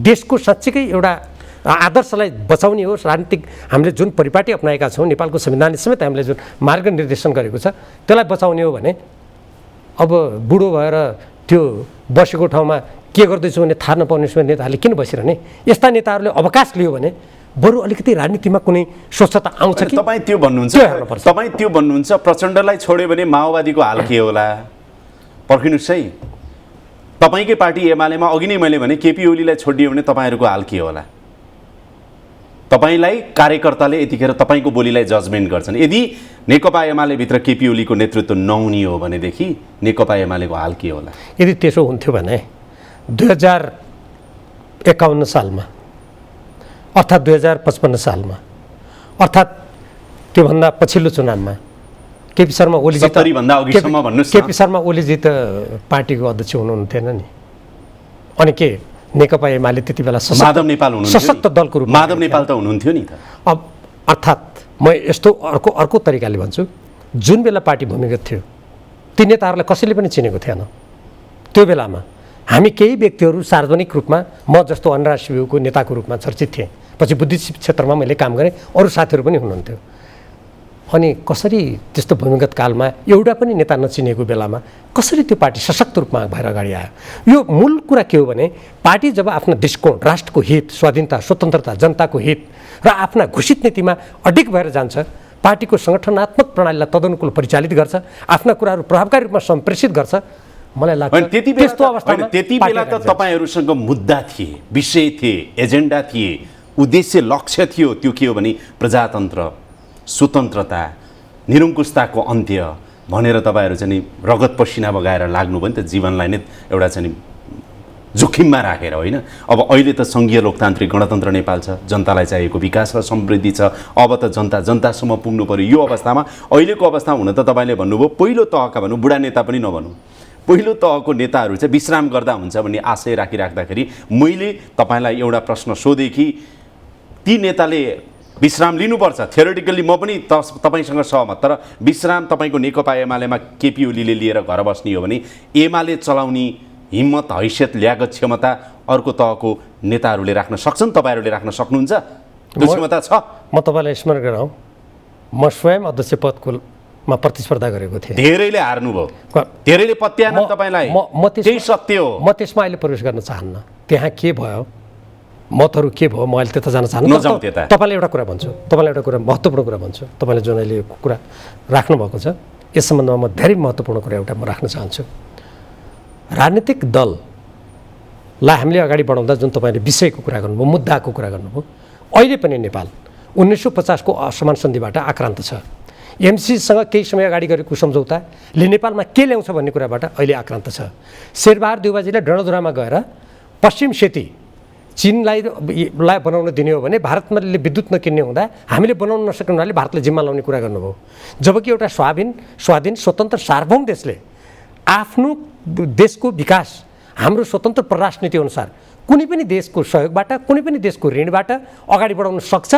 देशको साँच्चीकै एउटा आदर्शलाई बचाउने हो राजनीतिक हामीले जुन परिपाटी अपनाएका छौँ नेपालको संविधानले समेत हामीले जुन मार्गनिर्देशन गरेको छ त्यसलाई बचाउने हो भने अब बुढो भएर त्यो बसेको ठाउँमा के गर्दैछु भने थाहा नपाउने नेताहरूले किन बसिरहने यस्ता नेताहरूले अवकाश लियो भने बरु अलिकति राजनीतिमा कुनै स्वच्छता आउँछ कि तपाईँ त्यो भन्नुहुन्छ प्रचण्डलाई छोड्यो भने माओवादीको हाल के होला पर्खिनुहोस् है तपाईँकै पार्टी एमालेमा अघि नै मैले भने केपी ओलीलाई छोडिदियो भने तपाईँहरूको हाल के होला तपाईँलाई कार्यकर्ताले यतिखेर तपाईँको बोलीलाई जजमेन्ट गर्छन् यदि नेकपा एमाले भित्र केपी ओलीको नेतृत्व नहुने हो भनेदेखि नेकपा एमालेको हाल के होला यदि त्यसो हुन्थ्यो भने 2051 सालमा अर्थात् 2055 सालमा अर्थात् त्योभन्दा पछिल्लो चुनावमा केपी शर्मा ओलीजी त पार्टीको अध्यक्ष हुनुहुन्थेन नि अनि के नेकपा एमाले त्यति बेला सशक्त दलको रूपमा माधव नेपाल त हुनुहुन्थ्यो नि त अब अर्थात् म यस्तो अर्को तरिकाले भन्छु जुन बेला पार्टी भूमिगत थियो ती नेताहरूलाई कसैले पनि चिनेको थिएन त्यो बेलामा हामी केही व्यक्तिहरू सार्वजनिक रूपमा म जस्तो अनुराग सिंहको नेताको रूपमा चर्चित थिएँ पछि बुद्धिजीवी क्षेत्रमा मैले काम गरेँ अरू साथीहरू पनि हुनुहुन्थ्यो अनि कसरी त्यस्तो भूमिगत कालमा एउटा पनि नेता नचिनेको बेलामा कसरी त्यो पार्टी सशक्त रूपमा भएर अगाडि आयो यो मूल कुरा के हो भने पार्टी जब आफ्नो दृष्टिकोण राष्ट्रको हित स्वाधीनता स्वतन्त्रता जनताको हित र आफ्ना घोषित नीतिमा अडिग भएर जान्छ पार्टीको सङ्गठनात्मक प्रणालीलाई तदनुकूल परिचालित गर्छ आफ्ना कुराहरू प्रभावकारी रूपमा सम्प्रेषित गर्छ मलाई लाग्छ त्यस्तो अवस्थामा त्यति बेला त तपाईँहरूसँग मुद्दा थिए विषय थिए एजेन्डा थिए उद्देश्य लक्ष्य थियो त्यो के हो भने प्रजातन्त्र स्वतन्त्रता निरङ्कुशताको अन्त्य भनेर तपाईँहरू चाहिँ रगत पसिना बगाएर लाग्नु पनि त जीवनलाई नै एउटा चाहिँ जोखिममा राखेर होइन। अब अहिले त सङ्घीय लोकतान्त्रिक गणतन्त्र नेपाल छ, जनतालाई चाहिएको विकास र समृद्धि छ, अब त जनतासम्म पुग्नु पर्यो। यो अवस्थामा अहिलेको अवस्थामा हुन त तपाईँले भन्नुभयो पहिलो तहका भनौँ, बुढा नेता पनि नभनौँ, पहिलो तहको नेताहरू चाहिँ विश्राम गर्दा हुन्छ भन्ने आशय राखिराख्दाखेरि मैले तपाईँलाई एउटा प्रश्न सोधेँ कि ती नेताले विश्राम लिनुपर्छ, थ्योरिटिकल्ली म पनि तपाईँसँग सहमत, तर विश्राम तपाईँको नेकपा एमालेमा केपी ओलीले लिएर घर बस्ने हो भने एमाले चलाउने हिम्मत, हैसियत, ल्यागत, क्षमता अर्को तहको नेताहरूले राख्न सक्छन्, तपाईँहरूले राख्न सक्नुहुन्छ? त्यो क्षमता छ? म तपाईँलाई स्मरण गराउँ, म स्वयं अध्यक्ष पदमा प्रतिस्पर्धा गरेको थिएँ। धेरैले हार्नुभयो, धेरैले पत्याएन तपाईँलाई, त्यही सत्य हो। म त्यसमा अहिले प्रवेश गर्न चाहन्न। त्यहाँ के भयो, मतहरू के भयो, म अहिले त्यता जान चाहन्न। तपाईँलाई एउटा कुरा भन्छु, तपाईँलाई एउटा कुरा महत्त्वपूर्ण कुरा भन्छु। तपाईँले जुन अहिले कुरा राख्नुभएको छ यस सम्बन्धमा म धेरै महत्त्वपूर्ण कुरा एउटा म राख्न चाहन्छु। राजनीतिक दललाई हामीले अगाडि बढाउँदा जुन तपाईँले विषयको कुरा गर्नुभयो, मुद्दाको कुरा गर्नुभयो, अहिले पनि नेपाल 1950 को असमान सन्धिबाट आक्रान्त छ। एमसीसँग केही समय अगाडि गरेको सम्झौताले नेपालमा के ल्याउँछ भन्ने कुराबाट अहिले आक्रान्त छ। शेरबहादुर देउवाजीले डणधुरामा गएर पश्चिम सेती चीनलाई बनाउन दिने हो भने भारतले विद्युत नकिन्ने हुँदा हामीले बनाउन नसक्ने हुनाले भारतले जिम्मा लाउने कुरा गर्नुभयो। जबकि एउटा स्वाधीन स्वतन्त्र सार्वभौम देशले आफ्नो देशको विकास हाम्रो स्वतन्त्र परराष्ट्र नीति अनुसार कुनै पनि देशको सहयोगबाट, कुनै पनि देशको ऋणबाट अगाडि बढाउन सक्छ।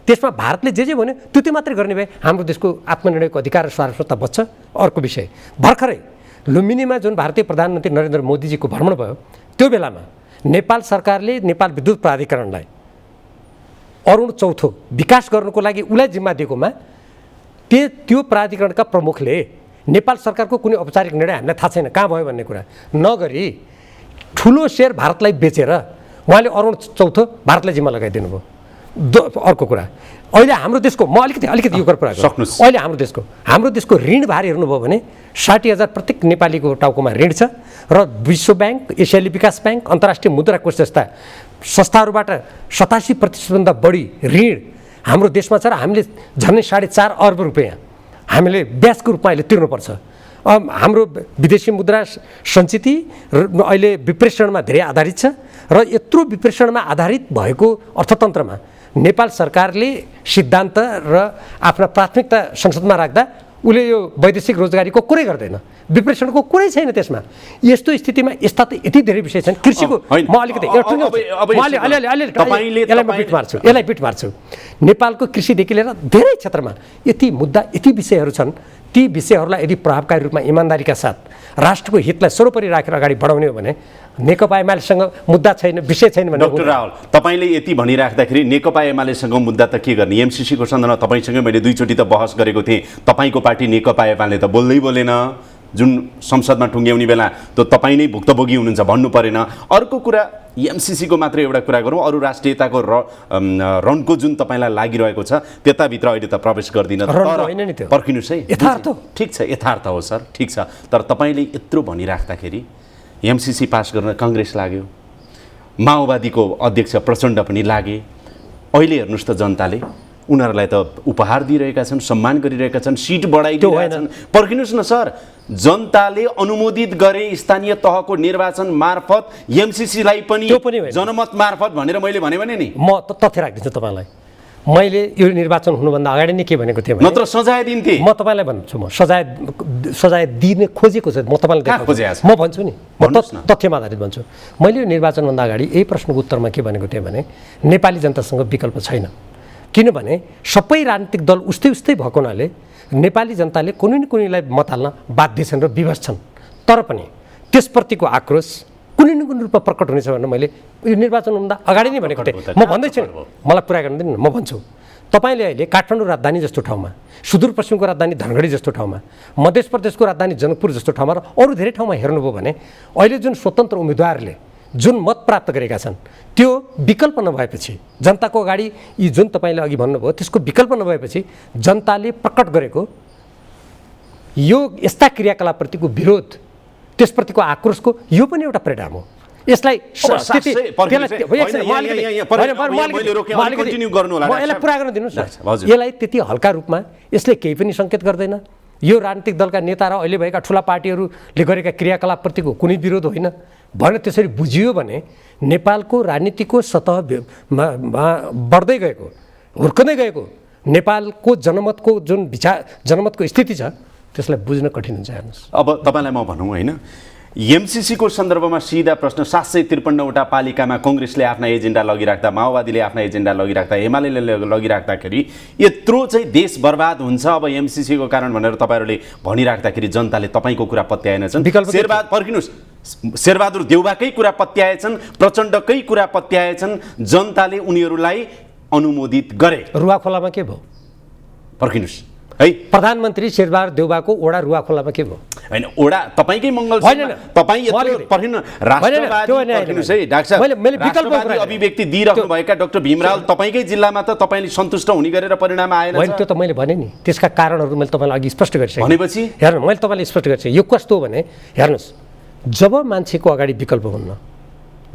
त्यसमा भारतले जे भन्यो त्यो मात्रै गर्ने भए हाम्रो देशको आत्मनिर्णयको अधिकार र सार्वभौमता बच्छ। अर्को विषय, भर्खरै लुम्बिनीमा जुन भारतीय प्रधानमन्त्री नरेन्द्र मोदीजीको भ्रमण भयो, त्यो बेलामा नेपाल सरकारले नेपाल विद्युत प्राधिकरणलाई अरुण चौथो विकास गर्नुको लागि उसलाई जिम्मा दिएकोमा त्यो प्राधिकरणका प्रमुखले नेपाल सरकारको कुनै औपचारिक निर्णय हामीलाई थाहा छैन कहाँ भयो भन्ने कुरा नगरी ठुलो सेयर भारतलाई बेचेर उहाँले अरुण चौथो भारतलाई जिम्मा लगाइदिनु भयो। अर्को कुरा, अहिले हाम्रो देशको म अलिकति यो कुरा गर्छु। अहिले हाम्रो देशको ऋण भार हेर्नुभयो भने 60,000 प्रत्येक नेपालीको टाउकोमा ऋण छ र विश्व ब्याङ्क, एसियाली विकास ब्याङ्क, अन्तर्राष्ट्रिय मुद्रा कोष जस्ता संस्थाहरूबाट 87% बढी ऋण हाम्रो देशमा छ र हामीले झन्डै 4.5 अर्ब रुपियाँ हामीले ब्याजको रूपमा अहिले तिर्नुपर्छ। हाम्रो विदेशी मुद्रा सञ्चिति अहिले विप्रेषणमा धेरै आधारित छ र यत्रो विप्रेषणमा आधारित भएको अर्थतन्त्रमा नेपाल सरकारले सिद्धान्त र आफ्ना प्राथमिकता संसदमा राख्दा उसले यो वैदेशिक रोजगारीको कुरै गर्दैन, विप्रेषणको कुरै छैन त्यसमा। यस्तो स्थितिमा यस्ता त यति धेरै विषय छन्। कृषिको म अलिकति यसलाई बिट मार्छु। नेपालको कृषिदेखि लिएर धेरै क्षेत्रमा यति मुद्दा, यति विषयहरू छन्। ती विषयहरूलाई यदि प्रभावकारी रूपमा इमान्दारीका साथ राष्ट्रको हितलाई सर्वोपरि राखेर अगाडि बढाउने हो भने नेकपा एमालेसँग मुद्दा छैन, विषय छैन भने। डाक्टर रावल, तपाईँले यति भनिराख्दाखेरि नेकपा एमालेसँग मुद्दा त के गर्ने? एमसीसीको सन्दर्भमा तपाईँसँगै मैले 2 चोटि त बहस गरेको थिएँ। तपाईँको पार्टी नेकपा एमाले त बोल्दै बोलेन, जुन संसदमा टुङ्ग्याउने बेला त तपाईँ नै भुक्तभोगी हुनुहुन्छ, भन्नु परेन। अर्को कुरा, एमसीसीको मात्र एउटा कुरा गरौँ, अरू राष्ट्रियताको रनको जुन तपाईँलाई लागिरहेको छ त्यताभित्र अहिले त प्रवेश गर्दिनँ, तर पर्खिनुहोस् है, यथार्थ ठिक छ, यथार्थ हो सर, ठिक छ। तर तपाईँले यत्रो भनिराख्दाखेरि एमसीसी पास गर्न काङ्ग्रेस लाग्यो, माओवादीको अध्यक्ष प्रचण्ड पनि लागे। अहिले हेर्नुहोस् त जनताले उनीहरूलाई त उपहार दिइरहेका छन्, सम्मान गरिरहेका छन्, सिट बढाइदिएका छन्। पर्खिनुहोस् न सर, जनताले अनुमोदित गरे स्थानीय तहको निर्वाचन मार्फत एमसीसीलाई पनि जनमत मार्फत भनेर मैले भने नि। म तथ्य राखिदिन्छु तपाईँलाई। मैले यो निर्वाचन हुनुभन्दा अगाडि नै के भनेको थिएँ, नत्र सजाय दिन्थे। म तपाईँलाई भन्छु, म सजाय दिने खोजेको छ, म तपाईँलाई म भन्छु नि, म तथ्यमा आधारित भन्छु। मैले यो निर्वाचनभन्दा अगाडि यही प्रश्नको उत्तरमा के भनेको थिएँ भने नेपाली जनतासँग विकल्प छैन, किनभने सबै राजनीतिक दल उस्तै भएको हुनाले नेपाली जनताले कुनै न कुनैलाई मत हाल्न बाध्य छन् र विवश छन्। तर पनि त्यसप्रतिको आक्रोश कुनै न कुनै रूपमा प्रकट हुनेछ भनेर मैले यो निर्वाचनभन्दा अगाडि नै भनेको थिएँ। म भन्दैछु, मलाई पुरा गर्न दिनु न, म भन्छु। तपाईँले अहिले काठमाडौँ राजधानी जस्तो ठाउँमा, सुदूरपश्चिमको राजधानी धनगढी जस्तो ठाउँमा, मध्य प्रदेशको राजधानी जनकपुर जस्तो ठाउँमा र अरू धेरै ठाउँमा हेर्नुभयो भने अहिले जुन स्वतन्त्र उम्मेदवारले जुन मत प्राप्त गरेका छन् त्यो विकल्प नभएपछि, जनताको अगाडि यी जुन तपाईँले अघि भन्नुभयो त्यसको विकल्प नभएपछि जनताले प्रकट गरेको यो यस्ता क्रियाकलापप्रतिको विरोध, त्यसप्रतिको आक्रोशको यो पनि एउटा परिणाम हो। यसलाई पुरा गर्न दिनुहोस् न। यसलाई त्यति हल्का रूपमा यसले केही पनि सङ्केत गर्दैन, यो राजनीतिक दलका नेता र अहिले भएका ठुला पार्टीहरूले गरेका क्रियाकलापप्रतिको कुनै विरोध होइन भनेर त्यसरी बुझियो भने नेपालको राजनीतिको सतहमा बढ्दै गएको हुर्कँदै गएको नेपालको जनमतको जुन जनमतको स्थिति छ त्यसलाई बुझ्न कठिन हुन्छ। हेर्नुहोस्, अब तपाईँलाई म भनौँ होइन, एमसिसीको सन्दर्भमा सिधा प्रश्न, 753वटा पालिकामा कङ्ग्रेसले आफ्ना एजेन्डा लगिराख्दा, माओवादीले आफ्ना एजेन्डा लगिराख्दा, एमाले लगिराख्दाखेरि यत्रो चाहिँ देश बर्बाद हुन्छ अब एमसिसीको कारण भनेर तपाईँहरूले भनिराख्दाखेरि जनताले तपाईँको कुरा पत्याएनछन्। पर्खिनुहोस्, शेरबहादुर देउवाकै कुरा पत्याएछन्, प्रचण्डकै कुरा पत्याएछन्, जनताले उनीहरूलाई अनुमोदित गरे। रुवाखोलामा के भयो? पर्खिनुहोस् है, प्रधानमन्त्री शेरबहादुर देउवाको ओडा रुवाखोलामा के भयो? होइन, ओडा तपाईँकै मङ्गल तपाईँ राष्ट्रवादी अभिव्यक्ति दिइराख्नुभएका डाक्टर भीमराव तपाईँकै जिल्लामा त तपाईँले सन्तुष्ट हुने गरेर परिणाम आएन। होइन, त्यो त मैले भने नि, त्यसका कारणहरू मैले तपाईँलाई अघि स्पष्ट गरिसकेँ। भनेपछि हेर्नु, मैले तपाईँलाई स्पष्ट गरिसकेँ। यो कस्तो हो भने हेर्नुहोस्, जब मान्छेको अगाडि विकल्प हुन्न,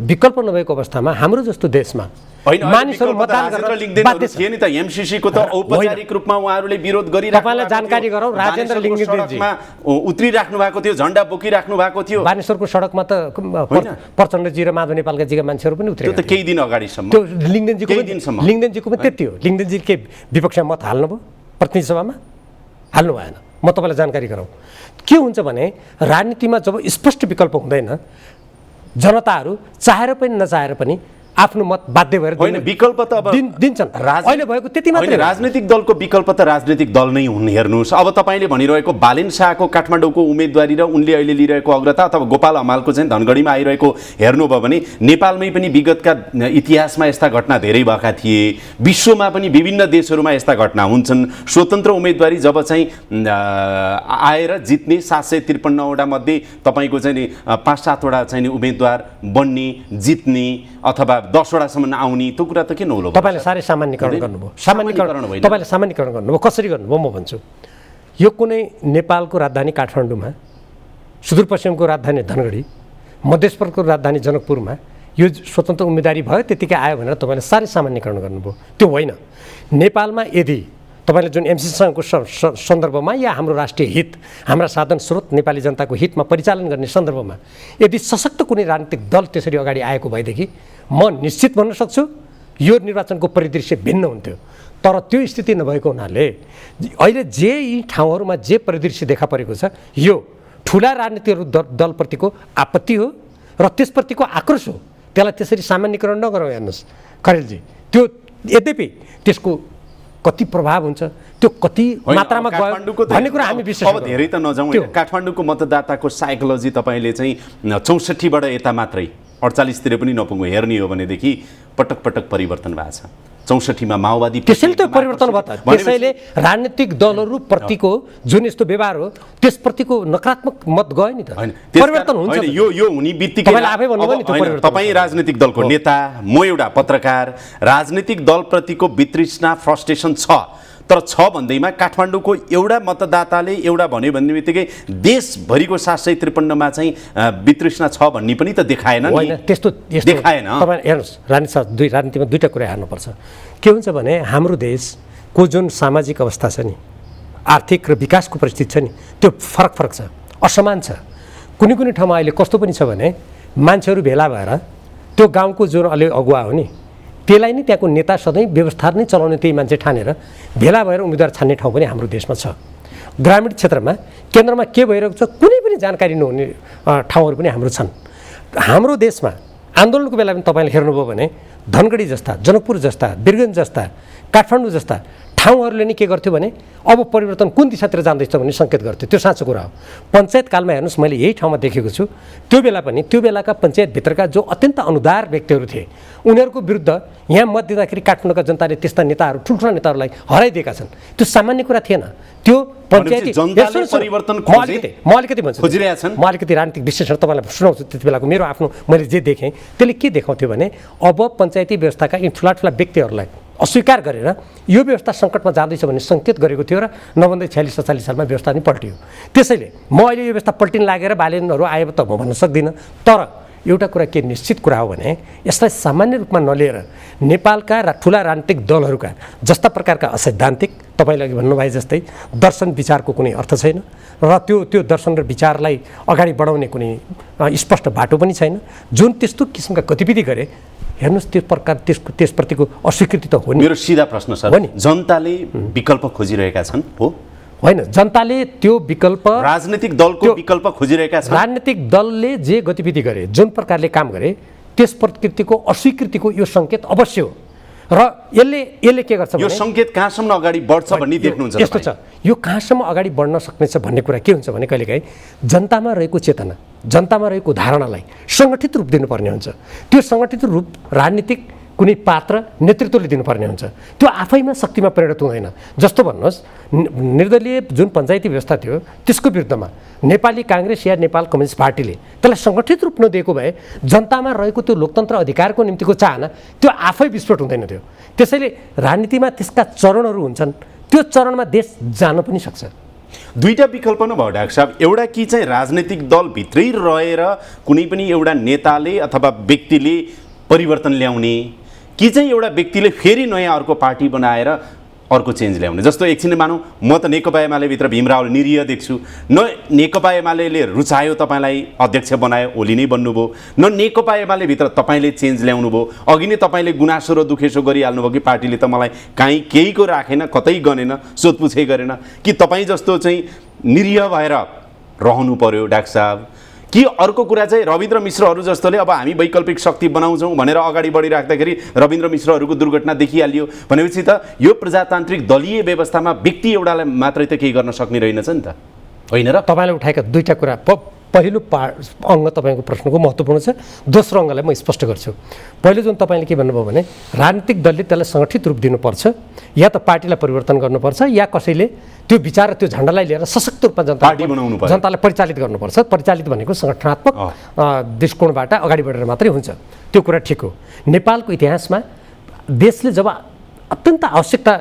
विकल्प नभएको अवस्थामा हाम्रो जस्तो देशमा मानिसहरू मतदान गर्न बाध्य थिए नि त। एमसिसीको त औपचारिक रूपमा उहाँहरूले विरोध गरिराख्नु, तपाईँलाई जानकारी गरौँ, राजेन्द्र लिङ्गदेनजीमा उत्रिराख्नु भएको थियो, झन्डा बोकिराख्नु भएको थियो। बानेश्वरको सडकमा त प्रचण्डजी र माधव नेपालका जीका मान्छेहरू पनि उत्रे। त्यो त केही दिन अगाडिसम्म, त्यो लिङ्गदेनजीको पनि त्यति हो। लिङ्गदेनजी के विपक्षमा मत हाल्नुभयो प्रतिनिधि सभामा? हाल्नु भएन। म तपाईँलाई जानकारी गराउँ, के हुन्छ भने राजनीतिमा जब स्पष्ट विकल्प हुँदैन, जनताहरू चाहेर पनि नचाहेर पनि आफ्नो मत बाध्य भएर विकल्प त अब दिन्छन्। अहिले भएको त्यति मात्रै। राजनीतिक दलको विकल्प त राजनीतिक दल नै हुन्। हेर्नुहोस्, अब तपाईँले भनिरहेको बालेन शाहको काठमाडौँको उम्मेदवारी र उनले अहिले लिइरहेको अग्रता, अथवा गोपाल हमालको चाहिँ धनगढीमा आइरहेको हेर्नुभयो भने नेपालमै पनि विगतका इतिहासमा यस्ता घटना धेरै भएका थिए, विश्वमा पनि विभिन्न देशहरूमा यस्ता घटना हुन्छन्। स्वतन्त्र उम्मेदवारी जब चाहिँ आएर जित्ने 753वटा मध्ये तपाईँको चाहिँ नि 5-7वटा चाहिँ उम्मेदवार बन्ने, जित्ने अथवा 10वटासम्म आउने, त्यो कुरा त के नहोला? तपाईँले साह्रै सामान्यकरण गर्नुभयो। तपाईँले सामान्यकरण गर्नुभयो। कसरी गर्नुभयो म भन्छु। यो कुनै नेपालको राजधानी काठमाडौँमा, सुदूरपश्चिमको राजधानी धनगढी, मध्यप्रदेशको राजधानी जनकपुरमा यो स्वतन्त्र उम्मेदवारी भयो त्यतिकै आयो भनेर तपाईँले साह्रै सामान्यकरण गर्नुभयो। त्यो होइन। नेपालमा यदि तपाईँले जुन एमसिसीको सन्दर्भमा या हाम्रो राष्ट्रिय हित, हाम्रा साधन स्रोत नेपाली जनताको हितमा परिचालन गर्ने सन्दर्भमा यदि सशक्त कुनै राजनीतिक दल त्यसरी अगाडि आएको भएदेखि म निश्चित भन्न सक्छु यो निर्वाचनको परिदृश्य भिन्न हुन्थ्यो। तर त्यो स्थिति नभएको हुनाले अहिले जे यी ठाउँहरूमा जे परिदृश्य देखा परेको छ, यो ठुला राजनीतिक दलप्रतिको आपत्ति हो र त्यसप्रतिको आक्रोश हो। त्यसलाई त्यसरी सामान्यकरण नगरौँ। हेर्नुहोस् खरेलजी, त्यो यद्यपि त्यसको कति प्रभाव हुन्छ, त्यो कति मात्रामा गयो भन्ने कुरा हामी विश्लेषण अब धेरै त नजाउँ। काठमाडौँको मतदाताको साइकोलोजी तपाईँले चाहिँ 64बाट यता मात्रै 48तिर पनि नपुग्नु हेर्ने हो भनेदेखि पटक पटक परिवर्तन भएको छ। 64मा माओवादी त्यसैले त परिवर्तन भयो त। त्यसैले राजनीतिक दलहरू प्रतिको जुन यस्तो व्यवहार हो त्यसप्रतिको नकारात्मक मत गयो नि त। परिवर्तन हुन्छ। यो हुने बित्तिकै तपाईँ राजनीतिक दलको नेता, म एउटा पत्रकार, राजनीतिक दलप्रतिको वितृष्णा, फ्रस्ट्रेसन छ। तर छ भन्दैमा काठमाडौँको एउटा मतदाताले एउटा भन्यो भन्ने बित्तिकै देशभरिको 753मा चाहिँ वितृष्णा छ भन्ने पनि त देखाएन नि। त्यस्तो देखाएन। तपाईँ हेर्नुहोस्, राजनीतिमा दुईवटा कुरा हेर्नुपर्छ। के हुन्छ भने हाम्रो देशको जुन सामाजिक अवस्था छ नि, आर्थिक र विकासको परिस्थिति छ नि, त्यो फरक छ, असमान छ। कुनै ठाउँमा अहिले कस्तो पनि छ भने मान्छेहरू भेला भएर त्यो गाउँको जुन अलि अगुवा हो नि त्यसलाई नै त्यहाँको नेता सधैँ व्यवस्था नै चलाउने त्यही मान्छे ठानेर भेला भएर उम्मेदवार छान्ने ठाउँ पनि हाम्रो देशमा छ। ग्रामीण क्षेत्रमा केन्द्रमा के भइरहेको छ कुनै पनि जानकारी नहुने ठाउँहरू पनि हाम्रो छन्। हाम्रो देशमा आन्दोलनको बेला पनि तपाईँले हेर्नुभयो भने धनगढी जस्ता, जनकपुर जस्ता, वीरगञ्ज जस्ता, काठमाडौँ जस्ता ठाउँहरूले नै के गर्थ्यो भने अब परिवर्तन कुन दिशातिर जाँदैछ भन्ने सङ्केत गर्थ्यो। त्यो साँचो कुरा हो। पञ्चायत कालमा हेर्नुहोस्, मैले यही ठाउँमा देखेको छु। त्यो बेला पनि त्यो बेलाका पञ्चायतभित्रका जो अत्यन्त अनुदार व्यक्तिहरू थिए उनीहरूको विरुद्ध यहाँ मत दिँदाखेरि काठमाडौँका जनताले त्यस्ता नेताहरू, ठुल्ठुला नेताहरूलाई हराइदिएका छन्। त्यो सामान्य कुरा थिएन। त्यो पञ्चायती म अलिकति राजनीतिक विश्लेषण तपाईँलाई सुनाउँछु। त्यति बेलाको मेरो आफ्नो मैले जे देखेँ त्यसले के देखाउँथ्यो भने अब पञ्चायती व्यवस्थाका यी ठुला व्यक्तिहरूलाई अस्वीकार गरेर यो व्यवस्था सङ्कटमा जाँदैछ भन्ने सङ्केत गरेको थियो र नभन्दै 46-47 सालमा व्यवस्था पनि पल्टियो। त्यसैले म अहिले यो व्यवस्था पल्टिन लागेर बालेनहरू आयो त म भन्न सक्दिनँ। तर एउटा कुरा के निश्चित कुरा हो भने यसलाई सामान्य रूपमा नलिएर नेपालका ठुला राजनीतिक दलहरूका जस्ता प्रकारका असैद्धान्तिक तपाईँले अघि भन्नुभए जस्तै दर्शन विचारको कुनै अर्थ छैन र त्यो दर्शन र विचारलाई अगाडि बढाउने कुनै स्पष्ट बाटो पनि छैन। जुन त्यस्तो किसिमका गतिविधि गरे हेर्नुहोस् त्यो प्रकार त्यसप्रतिको अस्वीकृति त हो नि। मेरो सिधा प्रश्न सर, जनताले विकल्प खोजिरहेका छन् हो होइन? जनताले त्यो विकल्प राजनीतिक दलको विकल्प खोजिरहेका छन्। राजनीतिक दलले जे गतिविधि गरे, जुन प्रकारले काम गरे त्यस प्रकृतिको अस्वीकृतिको यो सङ्केत अवश्य हो र यसले के गर्छ यो सङ्केत कहाँसम्म अगाडि बढ्छ भन्ने देख्नुहुन्छ? यस्तो छ, यो कहाँसम्म अगाडि बढ्न सक्नेछ भन्ने कुरा के हुन्छ भने कहिलेकाहीँ जनतामा रहेको चेतना, जनतामा रहेको धारणालाई सङ्गठित रूप दिनुपर्ने हुन्छ। त्यो सङ्गठित रूप राजनीतिक कुनै पात्र नेतृत्वले दिनुपर्ने हुन्छ। त्यो आफैमा शक्तिमा परिणत हुँदैन। जस्तो भन्नुहोस्, निर्दलीय जुन पञ्चायती व्यवस्था थियो त्यसको विरुद्धमा नेपाली काङ्ग्रेस या नेपाल कम्युनिस्ट पार्टीले त्यसलाई सङ्गठित रूप नदिएको भए जनतामा रहेको त्यो लोकतन्त्र अधिकारको निम्तिको चाहना त्यो आफै विस्फोट हुँदैन थियो। त्यसैले राजनीतिमा त्यसका चरणहरू हुन्छन्, त्यो चरणमा देश जान पनि सक्छ। दुईटा विकल्प नै भयो डाक्टर साहब। एउटा कि चाहिँ राजनीतिक दलभित्रै रहेर कुनै पनि एउटा नेताले अथवा व्यक्तिले परिवर्तन ल्याउने, कि चाहिँ एउटा व्यक्तिले फेरि नयाँ अर्को पार्टी बनाएर अर्को चेन्ज ल्याउने। जस्तो एकछिन मानौँ म त नेकपा एमाले भित्र भीमरावले निरीह देख्छु, न नेकपा एमाले रुचायो तपाईँलाई अध्यक्ष बनायो ओली नै बन्नुभयो, न नेकपा एमाले भित्र तपाईँले चेन्ज ल्याउनु भयो। अघि नै तपाईँले गुनासो र दुखेसो गरिहाल्नुभयो कि पार्टीले त मलाई काहीँ केहीको राखेन, कतै गनेन, सोधपुछै गरेन, कि तपाईँ जस्तो चाहिँ निरीह भएर रहनु पर्यो डाक्टर साहब। कि अर्को कुरा चाहिँ रविन्द्र मिश्रहरू जस्तोले अब हामी वैकल्पिक शक्ति बनाउँछौँ भनेर अगाडि बढिराख्दाखेरि रविन्द्र मिश्रहरूको दुर्घटना देखिहालियो भनेपछि त यो प्रजातान्त्रिक दलीय व्यवस्थामा व्यक्ति एउटालाई मात्रै त केही गर्न सक्ने रहेनछ नि त, होइन र? तपाईँले उठाएका दुईटा कुरा, पहिलो अङ्ग तपाईँको प्रश्नको महत्त्वपूर्ण छ, दोस्रो अङ्गलाई म स्पष्ट गर्छु। पहिलो जुन तपाईँले के भन्नुभयो भने राजनीतिक दलले त्यसलाई सङ्गठित रूप दिनुपर्छ, या त पार्टीलाई परिवर्तन गर्नुपर्छ, या कसैले त्यो विचार र त्यो झन्डालाई लिएर सशक्त रूपमा जनतालाई परिचालित गर्नुपर्छ। परिचालित भनेको सङ्गठनात्मक दृष्टिकोणबाट अगाडि बढेर मात्रै हुन्छ। त्यो कुरा ठिक हो। नेपालको इतिहासमा देशले जब अत्यन्त आवश्यकता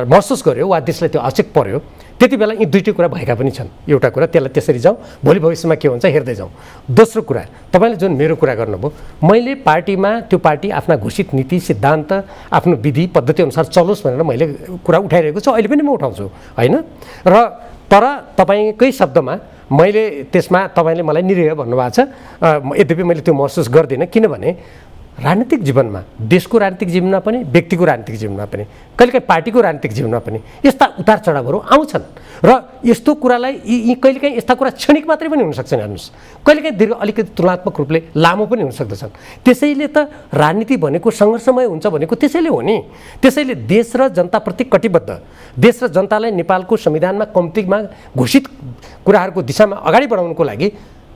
महसुस गर्यो वा देशलाई त्यो आवश्यक पर्यो त्यति बेला यी दुईटै कुरा भएका पनि छन्। एउटा कुरा त्यसलाई त्यसरी जाउँ, भोलि भविष्यमा के हुन्छ हेर्दै जाउँ। दोस्रो कुरा तपाईँले जुन मेरो कुरा गर्नुभयो, मैले पार्टीमा त्यो पार्टी आफ्ना घोषित नीति सिद्धान्त आफ्नो विधि पद्धति अनुसार चलोस् भनेर मैले कुरा उठाइरहेको छु, अहिले पनि म उठाउँछु, होइन? र तर तपाईँकै शब्दमा मैले त्यसमा तपाईँले मलाई निरीह भन्नुभएको छ, यद्यपि मैले त्यो महसुस गर्दिनँ। किनभने राजनीतिक जीवनमा, देशको राजनीतिक जीवनमा पनि, व्यक्तिको राजनीतिक जीवनमा पनि, कहिलेकाहीँ पार्टीको राजनीतिक जीवनमा पनि यस्ता उतार चढावहरू आउँछन् र यस्तो कुरालाई यी कहिलेकाहीँ यस्ता कुरा क्षणिक मात्रै पनि हुनसक्छन्। हेर्नुहोस्, कहिलेकाहीँ दीर्घ अलिकति तुलनात्मक रूपले लामो पनि हुन सक्दछन्। त्यसैले त राजनीति भनेको सङ्घर्षमय हुन्छ भनेको त्यसैले हो नि। त्यसैले देश र जनताप्रति कटिबद्ध, देश र जनतालाई नेपालको संविधानमा कम्तीमा घोषित कुराहरूको दिशामा अगाडि बढाउनको लागि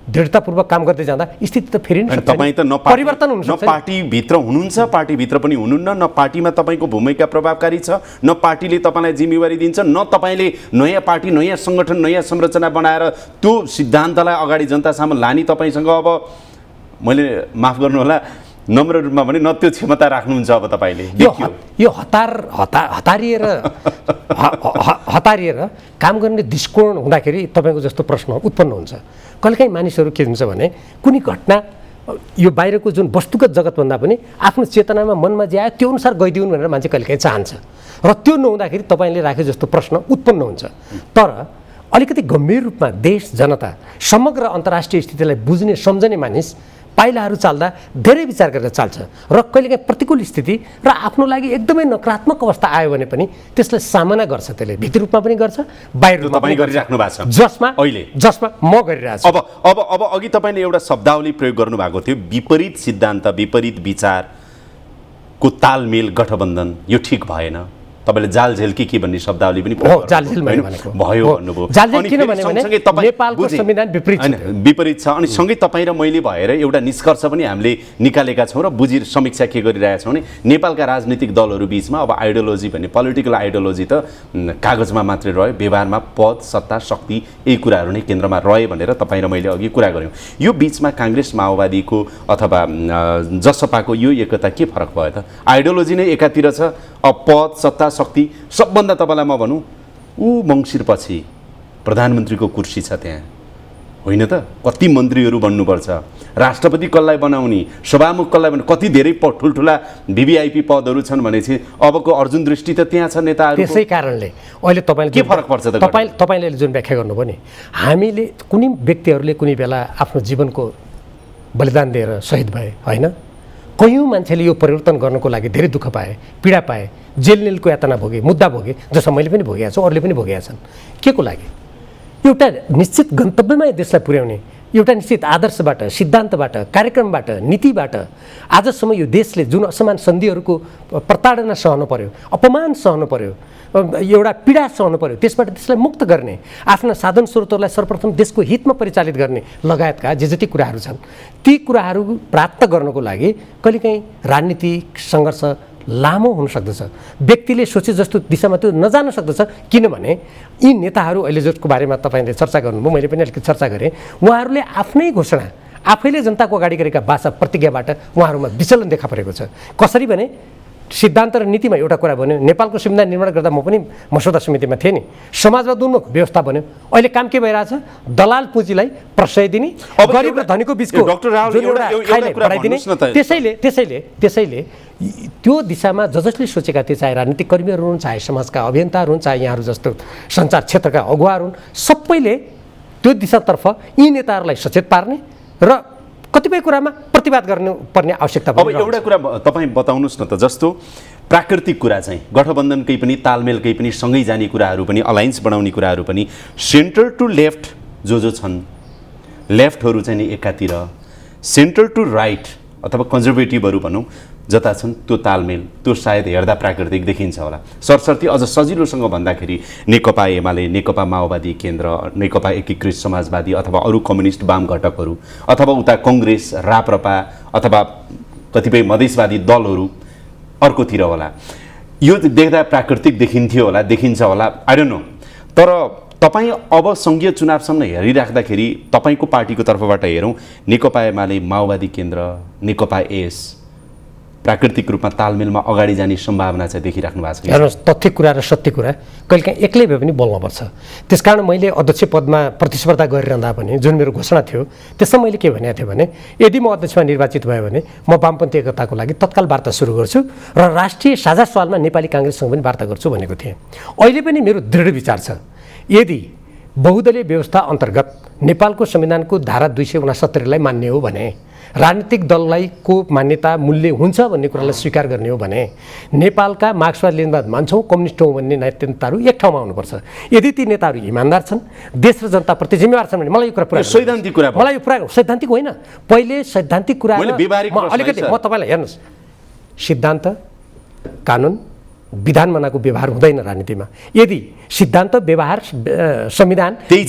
दृढतापूर्वक काम गर्दै जाँदा स्थिति त फेरि तपाईँ त परिवर्तन हुन सक्छ। न पार्टीभित्र हुनुहुन्छ, पार्टीभित्र पनि हुनुहुन्न, न पार्टीमा तपाईँको भूमिका प्रभावकारी छ, न पार्टीले तपाईँलाई जिम्मेवारी दिन्छ, न तपाईँले नयाँ पार्टी, नयाँ सङ्गठन, नयाँ संरचना बनाएर त्यो सिद्धान्तलाई अगाडि जनतासम्म लाने तपाईँसँग अब मैले माफ गर्नुहोला नम्र रूपमा भने न त्यो क्षमता राख्नुहुन्छ अब तपाईँले। यो हतारिएर काम गर्ने दृष्टिकोण हुँदाखेरि तपाईँको जस्तो प्रश्न उत्पन्न हुन्छ। कहिलेकाहीँ मानिसहरू के हुन्छ भने कुनै घटना यो बाहिरको जुन वस्तुगत जगतभन्दा पनि आफ्नो चेतनामा मनमा जे आयो त्यो अनुसार गइदिउन् भनेर मान्छे कहिलेकाहीँ चाहन्छ र त्यो नहुँदाखेरि तपाईँले राखे जस्तो प्रश्न उत्पन्न हुन्छ। तर अलिकति गम्भीर रूपमा देश जनता समग्र अन्तर्राष्ट्रिय स्थितिलाई बुझ्ने सम्झने मानिस पाइलाहरू चाल्दा धेरै विचार गरेर चाल्छ र कहिलेकाहीँ प्रतिकूल स्थिति र आफ्नो लागि एकदमै नकारात्मक अवस्था आयो भने पनि त्यसलाई सामना गर्छ। त्यसले भित्री रूपमा पनि गर्छ, बाहिर रूपमा पनि गरिराख्नु भएको छ, जसमा म गरिरहेको छु। अब अघि तपाईँले एउटा शब्दावली प्रयोग गर्नुभएको थियो, विपरीत सिद्धान्त, विपरीत विचारको तालमेल गठबन्धन, यो ठिक भएन। तपाईँले जालझेल के भन्ने शब्दावली पनि भयो भन्नुभयो। विपरीत छ। अनि सँगै तपाईँ र मैले भएर एउटा निष्कर्ष पनि हामीले निकालेका छौँ र बुझी समीक्षा के गरिरहेका छौँ भने नेपालका राजनीतिक दलहरू बिचमा अब आइडियोलोजी भन्ने पोलिटिकल आइडियोलोजी त कागजमा मात्रै रह्यो, व्यवहारमा पद, सत्ता, शक्ति यही कुराहरू नै केन्द्रमा रह्यो भनेर तपाईँ र मैले अघि कुरा गऱ्यौँ। यो बिचमा काङ्ग्रेस माओवादीको अथवा जसपाको यो एकता के फरक भयो त? आइडियोलोजी नै एकातिर छ, अब पद, सत्ता, शक्ति सबभन्दा तपाईँलाई म भनौँ ऊ मङ्सिरपछि प्रधानमन्त्रीको कुर्सी छ त्यहाँ, होइन त? कति मन्त्रीहरू बन्नुपर्छ, राष्ट्रपति कसलाई बनाउने, सभामुख कसलाई बनाउने, कति धेरै ठुल्ठुला भिभिआइपी पदहरू छन् भनेपछि अबको अर्जुन दृष्टि त त्यहाँ छ नेताहरू। त्यसै कारणले अहिले तपाईँले के फरक पर्छ त? तपाईँले जुन व्याख्या गर्नुभयो नि, हामीले कुनै व्यक्तिहरूले कुनै बेला आफ्नो जीवनको बलिदान दिएर शहीद भए होइन, कयौँ मान्छेले यो परिवर्तन गर्नको लागि धेरै दुःख पाए, पीडा पाए, जेलको यातना भोगे, मुद्दा भोगे, जसमा मैले पनि भोगेका छु, अरूले पनि भोगेका छन्। के को लागि? एउटा निश्चित गन्तव्यमा देशलाई पुर्याउने, एउटा निश्चित आदर्शबाट, सिद्धान्तबाट, कार्यक्रमबाट, नीतिबाट आजसम्म यो देशले जुन असमान सन्धिहरूको प्रताडना सहनु पर्यो, अपमान सहनु पर्यो, एउटा पीडा सहनु पर्यो, त्यसबाट देशलाई मुक्त गर्ने, आफ्ना साधन स्रोतहरूलाई सर्वप्रथम देशको हितमा परिचालित गर्ने लगायतका जे जति कुराहरू छन्, ती कुराहरू प्राप्त गर्नको लागि कहिलेकाहीँ राजनीतिक सङ्घर्ष लामो हुन सक्दछ, व्यक्तिले सोचे जस्तो दिशामा त्यो नजान सक्दछ। किनभने यी नेताहरू अहिले जसको बारेमा तपाईँले चर्चा गर्नुभयो, मैले पनि अलिकति चर्चा गरेँ, उहाँहरूले आफ्नै घोषणा, आफैले जनताको अगाडि गरेका भाषा प्रतिज्ञाबाट उहाँहरूमा विचलन देखा परेको छ। कसरी भने सिद्धान्त र नीतिमा एउटा कुरा भन्यो, नेपालको संविधान निर्माण गर्दा म पनि मसौदा समितिमा थिएँ नि, समाजवाद उन्मुख व्यवस्था बन्यो। अहिले काम के भइरहेछ? दलाल पुँजीलाई प्रश्रय दिने, गरिब र धनीको बिचको त्यसैले त्यो दिशामा जसले सोचेका थिए, चाहे राजनीतिक कर्मीहरू हुन्, चाहे समाजका अभियन्ताहरू हुन्, चाहे यहाँहरू जस्तो सञ्चार क्षेत्रका अगुवाहरू हुन्, सबैले त्यो दिशातर्फ यी नेताहरूलाई सचेत पार्ने र कतिपय कुरामा प्रतिवाद गर्नुपर्ने आवश्यकता अब एउटा कुरा तपाईँ बताउनुहोस् न त, जस्तो प्राकृतिक कुरा चाहिँ गठबन्धनकै पनि, तालमेलकै पनि, सँगै जाने कुराहरू पनि, अलायन्स बनाउने कुराहरू पनि, सेन्टर टु लेफ्ट जो छन्, लेफ्टहरू चाहिँ नि एकातिर, सेन्टर टु राइट अथवा कन्जर्भेटिभहरू भनौँ जता छन्, त्यो तालमेल त्यो सायद हेर्दा प्राकृतिक देखिन्छ होला। सरसर्ती अझ सजिलोसँग भन्दाखेरि नेकपा एमाले, नेकपा माओवादी केन्द्र, नेकपा एकीकृत समाजवादी अथवा अरू कम्युनिस्ट वाम घटकहरू, अथवा उता कङ्ग्रेस, राप्रपा अथवा कतिपय मधेसवादी दलहरू अर्कोतिर होला, यो देख्दा प्राकृतिक देखिन्छ होला, आई डोन्ट नो। तर तपाईँ अब सङ्घीय चुनावसम्म हेरिराख्दाखेरि तपाईँको पार्टीको तर्फबाट हेरौँ, नेकपा एमाले, माओवादी केन्द्र, नेकपा एस प्राकृतिक रूपमा तालमेलमा अगाडि जाने सम्भावना चाहिँ देखिराख्नु भएको छ। हेर्नुहोस्, तथ्य कुरा र सत्य कुरा कहिलेकाहीँ एक्लै भए पनि बोल्नुपर्छ। त्यसकारण मैले अध्यक्ष पदमा प्रतिस्पर्धा गरिरहँदा पनि जुन मेरो घोषणा थियो त्यसमा मैले के भनेको थिएँ भने, यदि म अध्यक्षमा निर्वाचित भयो भने म वामपन्थी एकताको लागि तत्काल वार्ता सुरु गर्छु र राष्ट्रिय साझा सवालमा नेपाली काङ्ग्रेससँग पनि वार्ता गर्छु भनेको थिएँ। अहिले पनि मेरो दृढ विचार छ, यदि बहुदलीय व्यवस्था अन्तर्गत नेपालको संविधानको धारा 269लाई मान्ने हो भने, राजनीतिक दललाई को मान्यता मूल्य हुन्छ भन्ने कुरालाई स्वीकार गर्ने हो भने, नेपालका मार्क्सवाद लेनिनवाद मान्छौँ, कम्युनिस्ट हौँ भन्ने नेताहरू एक ठाउँमा आउनुपर्छ। यदि ती नेताहरू इमान्दार छन्, देश र जनताप्रति जिम्मेवार छन् भने, मलाई यो कुरा सैद्धान्तिक कुरा, मलाई यो कुरा सैद्धान्तिक होइन, पहिले सैद्धान्तिक कुरा अलिकति म तपाईँलाई हेर्नुहोस्, सिद्धान्त, कानुन, विधान मनाको व्यवहार हुँदैन राजनीतिमा। यदि सिद्धान्त, व्यवहार, संविधान त्यही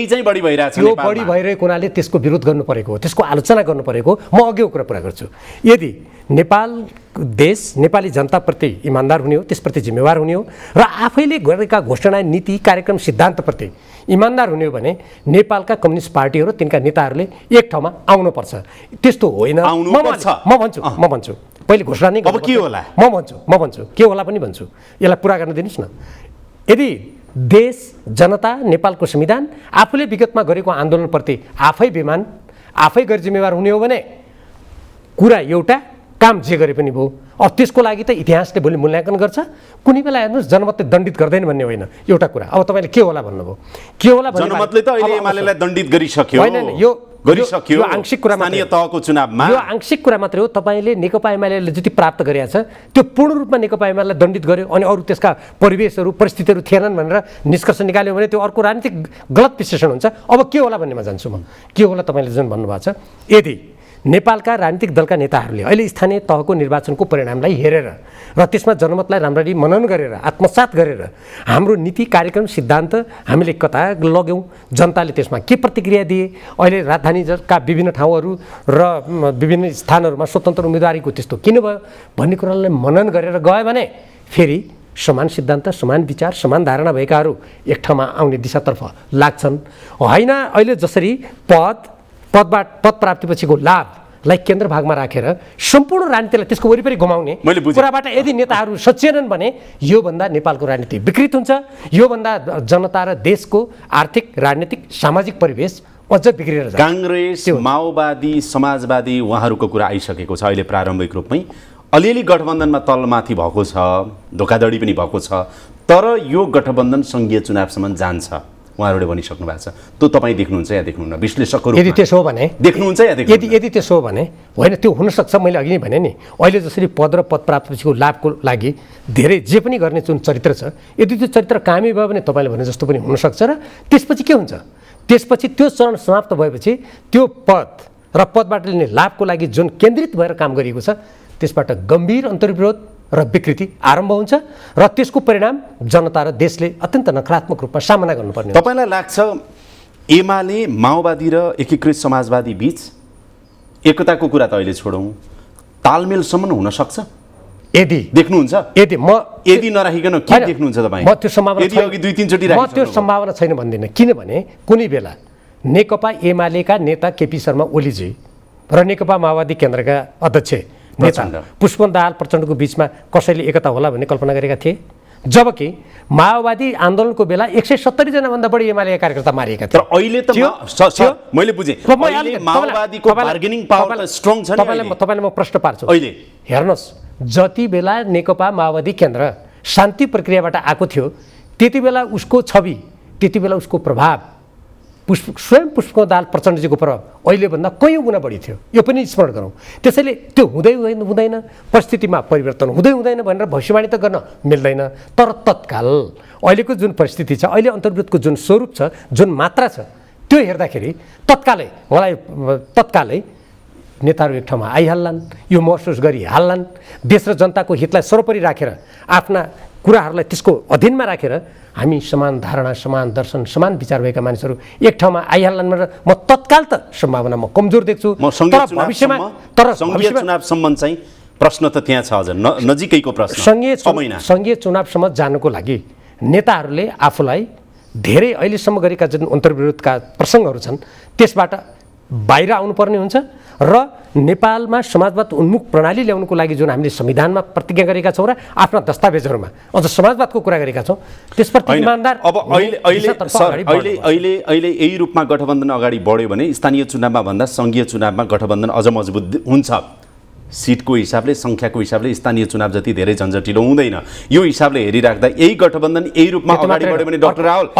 चाहिँ बढी भइरहेको हुनाले त्यसको विरोध गर्नु परेको हो, त्यसको आलोचना गर्नु परेको हो। म अघिको कुरा पुरा गर्छु, यदि नेपाल देश नेपाली जनताप्रति इमान्दार हुने हो, त्यसप्रति जिम्मेवार हुने हो र आफैले गरेका घोषणा, नीति, कार्यक्रम, सिद्धान्तप्रति इमान्दार हुने हो भने नेपालका कम्युनिस्ट पार्टीहरू र तिनका नेताहरूले एक ठाउँमा आउनुपर्छ। त्यस्तो होइन, म भन्छु पहिले घोषणा नै अब के होला, म भन्छु के होला पनि भन्छु, यसलाई पुरा गर्न दिनुहोस् न। यदि देश, जनता, नेपालको संविधान, आफूले विगतमा गरेको आन्दोलनप्रति आफै बेमान, आफै गैर जिम्मेवार हुने हो भने कुरा एउटा, काम जे गरे पनि भयो। त्यसको लागि त इतिहासले भोलि मूल्याङ्कन गर्छ। कुनै बेला हेर्नुहोस्, जनमतले दण्डित गर्दैन भन्ने होइन, एउटा कुरा। अब तपाईँले के होला भन्नुभयो, के होला भन्ने जनमतले त अहिले एमालेलाई दण्डित गरिसक्यो, होइन यो आंशिक कुरा स्थानीय तहको चुनावमा, यो आंशिक कुरा मात्रै हो। तपाईँले नेकपा एमाले जति प्राप्त गरेको छ त्यो पूर्ण रूपमा नेकपा एमालेलाई दण्डित गर्यो अनि अरू त्यसका परिवेशहरू, परिस्थितिहरू थिएनन् भनेर निष्कर्ष निकाल्यो भने त्यो अर्को राजनीतिक गलत विश्लेषण हुन्छ। अब के होला भन्नेमा जान्छु म। के होला तपाईँले जुन भन्नुभएको छ, यदि नेपालका राजनीतिक दलका नेताहरूले अहिले स्थानीय तहको निर्वाचनको परिणामलाई हेरेर र त्यसमा जनमतलाई राम्ररी मनन गरेर, आत्मसात गरेर हाम्रो नीति, कार्यक्रम, सिद्धान्त हामीले कता लग्यौँ, जनताले त्यसमा के प्रतिक्रिया दिए, अहिले राजधानीका विभिन्न ठाउँहरू र विभिन्न स्थानहरूमा स्वतन्त्र उम्मेदवारीको त्यस्तो किन भयो भन्ने कुरालाई मनन गरेर गयो भने फेरि समान सिद्धान्त, समान विचार, समान धारणा भएकाहरू एक ठाउँमा आउने दिशातर्फ लाग्छन्। होइन अहिले जसरी पद प्राप्तिपछिको लाभ लाई केन्द्र भागमा राखेर सम्पूर्ण राजनीतिलाई त्यसको वरिपरि घुमाउने मैले बुझेँ। कुराबाट यदि नेताहरू सचेतन भने योभन्दा नेपालको राजनीति विकृत हुन्छ, योभन्दा जनता र देशको आर्थिक राजनीतिक सामाजिक परिवेश अझ बिग्रिएर जान्छ। काङ्ग्रेस, माओवादी, समाजवादी उहाँहरूको कुरा आइसकेको छ अहिले प्रारम्भिक रूपमै। अलिअलि गठबन्धनमा तलमाथि भएको छ, धोकाधडी पनि भएको छ, तर यो गठबन्धन सङ्घीय चुनावसम्म जान्छ उहाँहरूले भनिसक्नु भएको छ। त्यो तपाईँ देख्नुहुन्छ या देख्नुहुन्न? विश्लेषकहरू यदि त्यसो हो भने देख्नुहुन्छ या देख्नुहुन्न? यदि त्यसो हो भने होइन, त्यो हुनसक्छ। मैले अघि नै भने नि, अहिले जसरी पद र पद प्राप्तिको लाभको लागि धेरै जे पनि गर्ने जुन चरित्र छ, यदि त्यो चरित्र कामी भयो भने तपाईँले भने जस्तो पनि हुनसक्छ। र त्यसपछि के हुन्छ? त्यसपछि त्यो चरण समाप्त भएपछि त्यो पद र पदबाट लिने लाभको लागि जुन केन्द्रित भएर काम गरिएको छ त्यसबाट गम्भीर अन्तर्विरोध र विकृति आरम्भ हुन्छ र त्यसको परिणाम जनता र देशले अत्यन्त नकारात्मक रूपमा सामना गर्नुपर्ने हुन्छ। तपाईँलाई लाग्छ एमाले माओवादी र एकीकृत समाजवादी बीच एकताको कुरा त अहिले छोडौँ, तालमेलसम्म हुन सक्छ? यदि देख्नुहुन्छ? यदि नराखिकन के देख्नुहुन्छ तपाईँ? म त्यो सम्भावना यदि अघि 2-3 चोटि म त्यो सम्भावना छैन भन्दिनँ। किनभने कुनै बेला नेकपा एमालेका नेता केपी शर्मा ओलीजी र नेकपा माओवादी केन्द्रका अध्यक्ष नेता पुष्पकमल दाहाल प्रचण्डको बीचमा कसैले एकता होला भन्ने कल्पना गरेका थिए? जबकि माओवादी आन्दोलनको बेला 170 जना भन्दा बढी एमालेका कार्यकर्ता मारिएका थिए। तर अहिले त मैले बुझेँ, अहिले माओवादीको बार्गेनिङ पावर स्ट्रङ छ नि। तपाईँलाई म प्रश्न पार्छु। अहिले हेर्नुहोस्, जति बेला नेकपा माओवादी केन्द्र शान्ति प्रक्रियाबाट आएको थियो त्यति बेला उसको छवि, त्यति बेला उसको प्रभाव, स्वयं पुष्पकमल दाहाल प्रचण्डजीको प्रभाव अहिलेभन्दा कयौँ गुणा बढी थियो। यो पनि स्मरण गरौँ। त्यसैले त्यो हुँदैन परिस्थितिमा परिवर्तन हुँदैन भनेर भविष्यवाणी त गर्न मिल्दैन। तर तत्काल अहिलेको जुन परिस्थिति छ, अहिले अन्तर्विरोधको जुन स्वरूप छ, जुन मात्रा छ, त्यो हेर्दाखेरि तत्कालै नेताहरू एक ठाउँमा आइहाल्लान्, यो महसुस गरिहाल्लान्। देश र जनताको हितलाई सर्वोपरि राखेर आफ्ना कुराहरूलाई त्यसको अधीनमा राखेर हामी समान धारणा, समान दर्शन, समान विचार भएका मानिसहरू एक ठाउँमा आइहाल्लान् भनेर म तत्काल त सम्भावना म कमजोर देख्छु। तर सङ्घीय चुनावसम्म चाहिँ प्रश्न त त्यहाँ छ, अझ नजिकैको प्रश्न। सङ्घीय चुनावसम्म जानुको लागि नेताहरूले आफूलाई धेरै अहिलेसम्म गरेका जुन अन्तर्विरोधका प्रसङ्गहरू छन् त्यसबाट बाहिर आउनुपर्ने हुन्छ र नेपालमा समाजवाद उन्मुख प्रणाली ल्याउनुको लागि जुन हामीले संविधानमा प्रतिज्ञा गरेका छौँ र आफ्ना दस्तावेजहरूमा अझ समाजवादको कुरा गरेका छौँ त्यसप्रति इमानदार। अब अहिले यही रूपमा गठबन्धन अगाडि बढ्यो भने स्थानीय चुनावमा भन्दा सङ्घीय चुनावमा गठबन्धन अझ मजबुत हुन्छ। सिटको हिसाबले, सङ्ख्याको हिसाबले स्थानीय चुनाव जति धेरै झन्झटिलो हुँदैन। यो हिसाबले हेरिराख्दा यही गठबन्धन यही रूपमा अगाडि बढ्यो भने डाक्टर रावल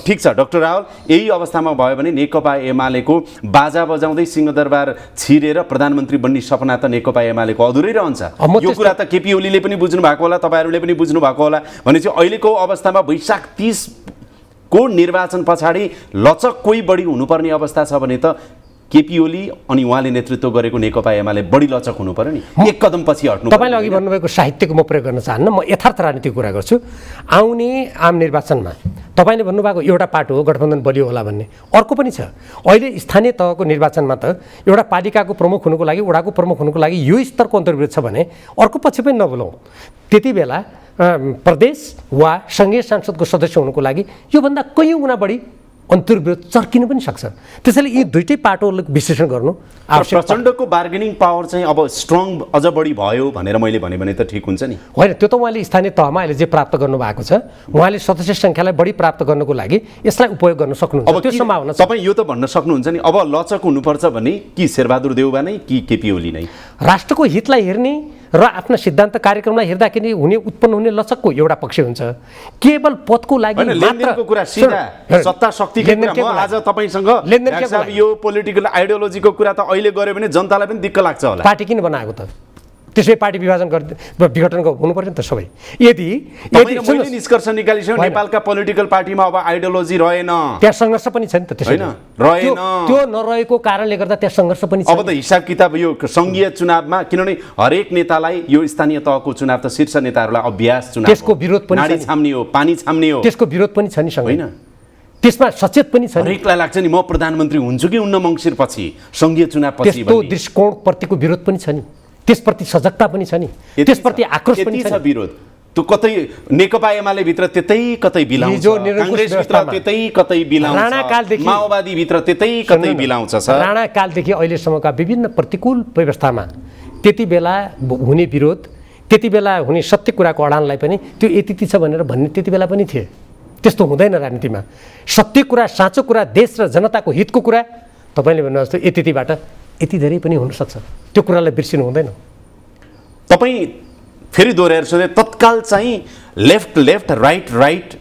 ठिक छ, डाक्टर रावल यही अवस्थामा भयो भने नेकपा एमालेको बाजा बजाउँदै सिंहदरबार छिरेर प्रधानमन्त्री बन्ने सपना त नेकपा एमालेको अधुरै रहन्छ। यो कुरा त केपी ओलीले पनि बुझ्नु भएको होला, तपाईँहरूले पनि बुझ्नु भएको होला। भनेपछि अहिलेको अवस्थामा वैशाख 30 को निर्वाचन पछाडि लचक कोही बढी हुनुपर्ने अवस्था छ भने त केपी ओली अनि उहाँले नेतृत्व गरेको नेकपा एमाले बढी लचक हुनु पर्यो नि, एक कदम पछि हट्नु। तपाईँले अघि भन्नुभएको साहित्यको म प्रयोग गर्न चाहन्न, म यथार्थ राजनीतिको कुरा गर्छु। आउने आम निर्वाचनमा तपाईँले भन्नुभएको एउटा पाटो हो गठबन्धन बलियो होला भन्ने, अर्को पनि छ। अहिले स्थानीय तहको निर्वाचनमा त एउटा पालिकाको प्रमुख हुनुको लागि, वडाको प्रमुख हुनुको लागि यो स्तरको अन्तर्विरोध छ भने अर्को पछि पनि नबोलौँ। त्यति बेला प्रदेश वा सङ्घीय संसदको सदस्य हुनुको लागि योभन्दा कयौँ गुणा बढी अन्तर्विरोध चर्किनु पनि सक्छ। त्यसैले यी दुईटै पाटोलाई विश्लेषण गर्नु आवश्यक। प्रचण्डको बार्गेनिङ पावर चाहिँ अब स्ट्रङ अझ बढी भयो भनेर मैले भने त ठिक हुन्छ नि? होइन, त्यो त उहाँले स्थानीय तहमा अहिले जे प्राप्त गर्नुभएको छ, उहाँले सदस्य सङ्ख्यालाई बढी प्राप्त गर्नुको लागि यसलाई उपयोग गर्न सक्नुहुन्छ। त्यो सम्भावना छ। तपाईँ यो त भन्न सक्नुहुन्छ नि अब लचक हुनुपर्छ भने कि शेरबहादुर देउवा नै कि केपी ओली नै? राष्ट्रको हितलाई हेर्ने र आफ्ना सिद्धान्त कार्यक्रमलाई हेर्दाखेरि उत्पन्न हुने लचकको एउटा पक्ष हुन्छ। केवल पदको लागि लेनदेनको कुरा, सिधा सत्ता शक्तिको कुरा। म आज तपाईँसँग यो पोलिटिकल आइडियोलोजीको कुरा त अहिले गऱ्यो भने जनतालाई पनि दिक्क लाग्छ होला। पार्टी किन बनाएको त? त्यसै पार्टी विघटन हुनु पर्यो नि त सबै। यदि मैले निष्कर्ष निकालिसक्यो नेपालका पोलिटिकल पार्टीमा अब आइडियोलोजी रहेन, त्यहाँ सङ्घर्ष पनि छ नि त। त्यसै रहेन, त्यो नरहेको कारणले गर्दा त्यहाँ सङ्घर्ष पनि छ। अब त हिसाब किताब यो सङ्घीय चुनावमा, किनभने हरेक नेतालाई यो स्थानीय तहको चुनाव त शीर्ष नेताहरूलाई अभ्यास चुनाव, त्यसको विरोध पनि नाडी छाम्ने हो, पानी छाम्ने हो, त्यसको विरोध पनि छ नि सँगै। होइन, त्यसमा सचेत पनि छ। हरेकलाई लाग्छ नि म प्रधानमन्त्री हुन्छु कि हुन्न मङ्सिर पछि, सङ्घीय चुनाव पछि। त्यो दृष्टिकोणप्रतिको विरोध पनि छ नि, त्यसप्रति सजगता पनि छ नि, त्यसप्रति आक्रोश पनि छ। विरोध त्यो कतै नेकपा एमाले भित्र त्यतै कतै बिलाउँछ, हिजो निरङ्कुश काङ्ग्रेस भित्र व्यवस्थामा त्यतै कतै बिलाउँछ, राणाकालदेखि माओवादी भित्र त्यतै कतै बिलाउँछ सर। राणाकालदेखि अहिलेसम्मका विभिन्न प्रतिकूल व्यवस्थामा त्यति बेला हुने विरोध, त्यति बेला हुने सत्य कुराको अडानलाई पनि त्यो यति छ भनेर भन्ने त्यति बेला पनि थिए। त्यस्तो हुँदैन राजनीतिमा। सत्य कुरा, साँचो कुरा, देश र जनताको हितको कुरा तपाईँले भन्नु जस्तो यतिबाट यति धेरै पनि हुनसक्छ। त्यो कुरालाई बिर्सिनु हुँदैन। तपाईँ फेरि दोहोऱ्याएर सोधे, तत्काल चाहिँ लेफ्ट राइट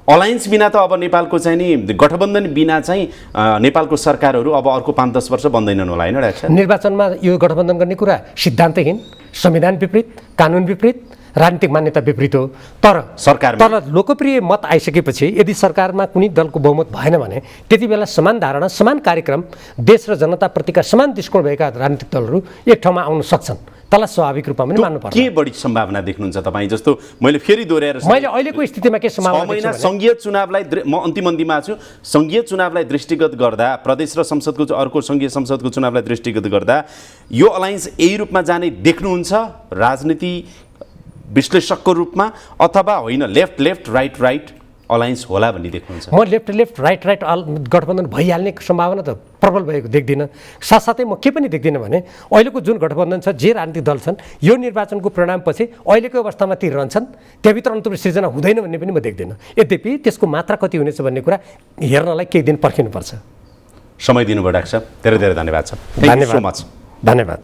अलायन्स बिना त अब नेपालको चाहिँ नि गठबन्धन बिना चाहिँ नेपालको सरकारहरू अब अर्को 5-10 वर्ष बन्दैनन् होला, होइन डाक्टर? निर्वाचनमा यो गठबन्धन गर्ने कुरा सिद्धान्तहीन, संविधान विपरीत, कानुन विपरीत, राजनीतिक मान्यता विपरीत हो। तर लोकप्रिय मत आइसकेपछि यदि सरकारमा कुनै दलको बहुमत भएन भने त्यति बेला समान धारणा, समान कार्यक्रम, देश र जनताप्रतिका समान दृष्टिकोण भएका राजनीतिक दलहरू एक ठाउँमा आउन सक्छन्। त्यसलाई स्वाभाविक रूपमा पनि मान्नुपर्छ। के बढी सम्भावना देख्नुहुन्छ तपाईँ? जस्तो मैले फेरि दोहोऱ्याएर मैले अहिलेको स्थितिमा के सम्भावना 6 महिना सङ्घीय चुनावलाई, म अन्तिममा छु, सङ्घीय चुनावलाई दृष्टिगत गर्दा, प्रदेश र संसदको अर्को सङ्घीय संसदको चुनावलाई दृष्टिगत गर्दा यो अलायन्स यही रूपमा जाने देख्नुहुन्छ राजनीति विश्लेषकको रूपमा, अथवा होइन लेफ्ट राइट अलायन्स होला भन्ने देख्नुहुन्छ? म लेफ्ट राइट गठबन्धन भइहाल्ने सम्भावना त प्रबल भएको देख्दिनँ। साथसाथै म के पनि देख्दिनँ भने अहिलेको जुन गठबन्धन छ, जे राजनीतिक दल छन्, यो निर्वाचनको परिणामपछि अहिलेको अवस्थामा ती रहन्छन्, त्यहाँभित्र अन्तर्गत सिर्जना हुँदैन भन्ने पनि म देख्दिनँ। यद्यपि त्यसको मात्रा कति हुनेछ भन्ने कुरा हेर्नलाई केही दिन पर्खिनुपर्छ। समय दिनुभयो डाक्टर साहब, धेरै धेरै धन्यवाद छ। धन्यवाद। So much. धन्यवाद।